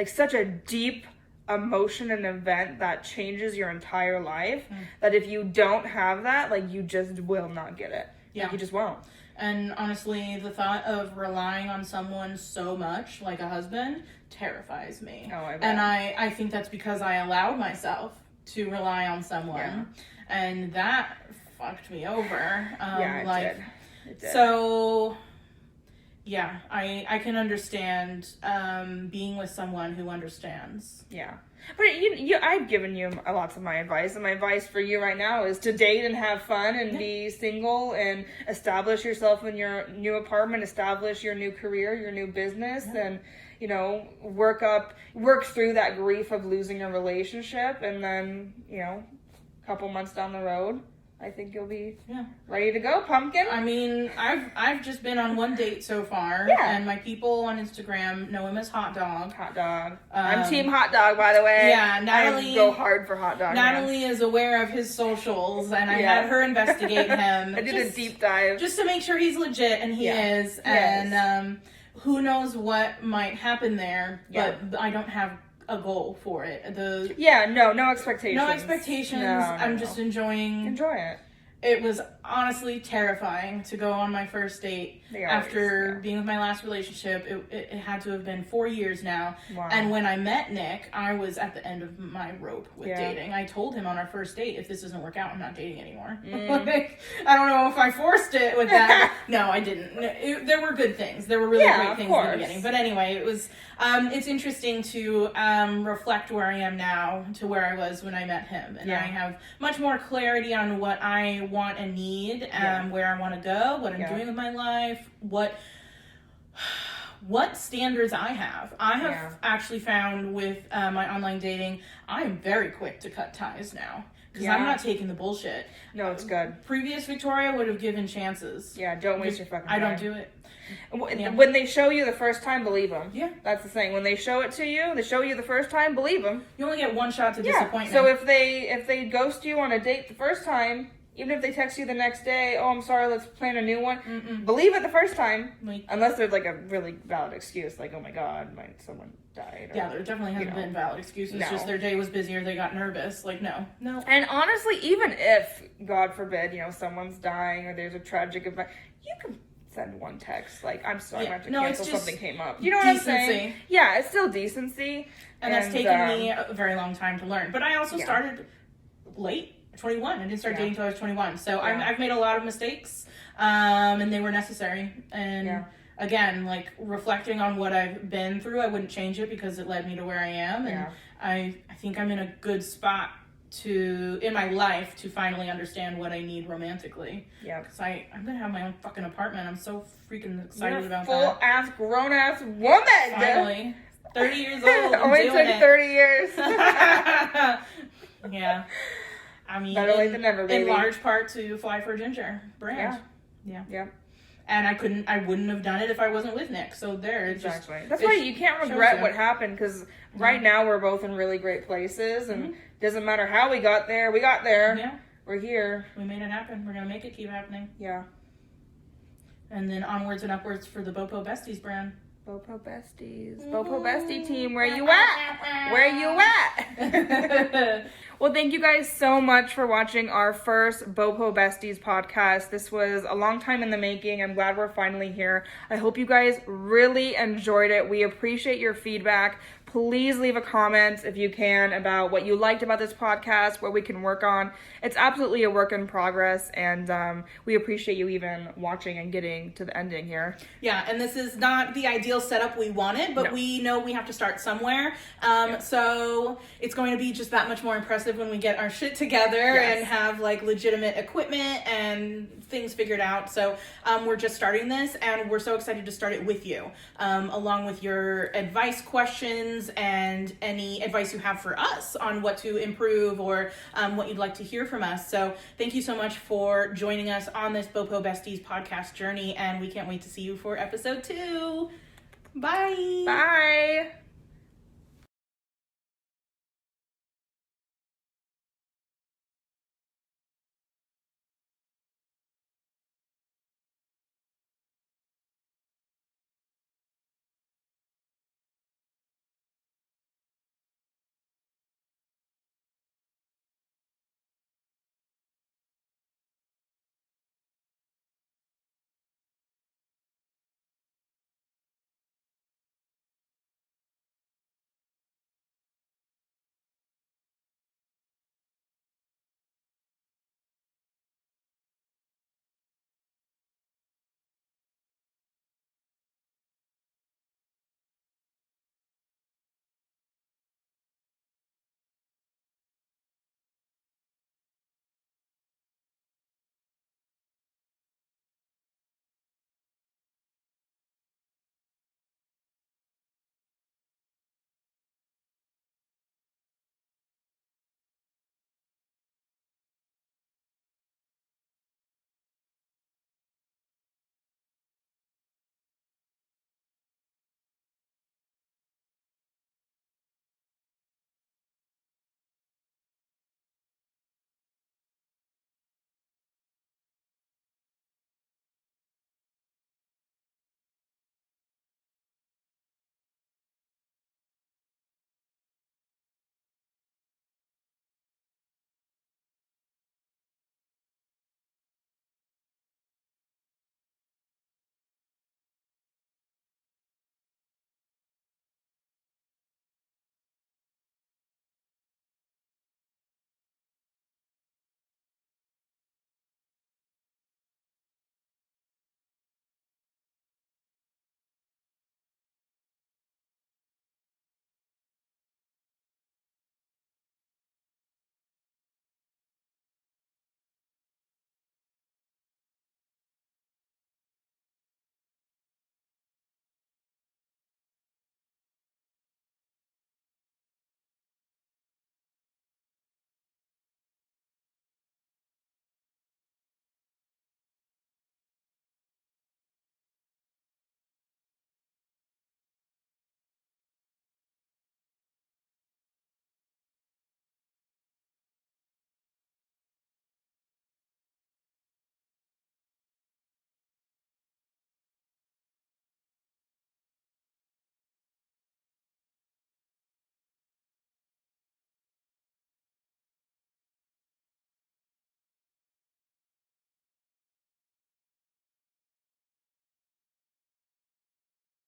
such a deep emotion and event that changes your entire life, that if you don't have that, you just will not get it. You just won't. And honestly, the thought of relying on someone so much, like a husband, terrifies me. Oh, I bet. And I think that's because I allowed myself to rely on someone, and that fucked me over. It did. So yeah, I can understand being with someone who understands. Yeah. But I've given you lots of my advice, and my advice for you right now is to date and have fun and be single and establish yourself in your new apartment, establish your new career, your new business, and work through that grief of losing a relationship, and then a couple months down the road, I think you'll be ready to go, pumpkin. I mean, I've just been on one date so far, and my people on Instagram know him as Hot Dog. Hot Dog. I'm team Hot Dog, by the way. Yeah, Natalie. I go hard for Hot Dog. Natalie is aware of his socials, and I had her investigate him. I did a deep dive just to make sure he's legit, and he is. And who knows what might happen there? But I don't have a goal for it. No expectations. No expectations. I'm just enjoying. Enjoy it. It was honestly terrifying to go on my first date after being with my last relationship. It had to have been 4 years now. Wow. And when I met Nick, I was at the end of my rope with dating. I told him on our first date, if this doesn't work out, I'm not dating anymore. I don't know if I forced it with that. No, I didn't. There were good things. There were really great things in the beginning. But anyway, it was. It's interesting to reflect where I am now to where I was when I met him, and I have much more clarity on what I want and need, where I want to go, what I'm doing with my life, what standards I have. I have actually found with my online dating, I am very quick to cut ties now. Because I'm not taking the bullshit. No, it's good. Previous Victoria would have given chances. Yeah, don't waste your fucking time. I don't do it. When they show you the first time, believe them. Yeah. That's the thing. When they show it to you, they show you the first time, believe them. You only get one shot to disappointment. So if they ghost you on a date the first time, even if they text you the next day, oh, I'm sorry, let's plan a new one, believe it the first time. Unless there's a really valid excuse, like, oh my God, someone died. Or, there definitely hasn't been valid excuses. It's just their day was busy or they got nervous. No. And honestly, even if, God forbid, someone's dying or there's a tragic event, you can send one text, I'm sorry, I have to cancel, something came up. You know what I'm saying? Yeah, it's still decency. And that's taken me a very long time to learn. But I also started late. 21. I didn't start dating until I was 21. So I've made a lot of mistakes, and they were necessary. And again, reflecting on what I've been through, I wouldn't change it because it led me to where I am. And I think I'm in a good spot in my life to finally understand what I need romantically. Yeah. Because I'm going to have my own fucking apartment. I'm so freaking excited about that. Full-ass, grown-ass woman! Finally. 30 years old. Only took 30 years. Yeah. I mean, better late than never, baby. In large part to Fly for Ginger brand. Yeah. And I wouldn't have done it if I wasn't with Nick. So exactly. That's why you can't regret what happened, because right now we're both in really great places, and doesn't matter how we got there. We got there. Yeah. We're here. We made it happen. We're gonna make it keep happening. Yeah. And then onwards and upwards for the BoPo Besties brand. BoPo Besties. BoPo Bestie team, where you at? Where you at? Well, thank you guys so much for watching our first BoPo Besties podcast. This was a long time in the making. I'm glad we're finally here. I hope you guys really enjoyed it. We appreciate your feedback. Please leave a comment if you can about what you liked about this podcast, what we can work on. It's absolutely a work in progress, and we appreciate you even watching and getting to the ending here. Yeah, and this is not the ideal setup we wanted, but we know we have to start somewhere. So it's going to be just that much more impressive when we get our shit together and have like legitimate equipment and things figured out. So we're just starting this, and we're so excited to start it with you, along with your advice questions and any advice you have for us on what to improve or what you'd like to hear from us. So thank you so much for joining us on this BoPo Besties podcast journey, and we can't wait to see you for episode 2. Bye. Bye.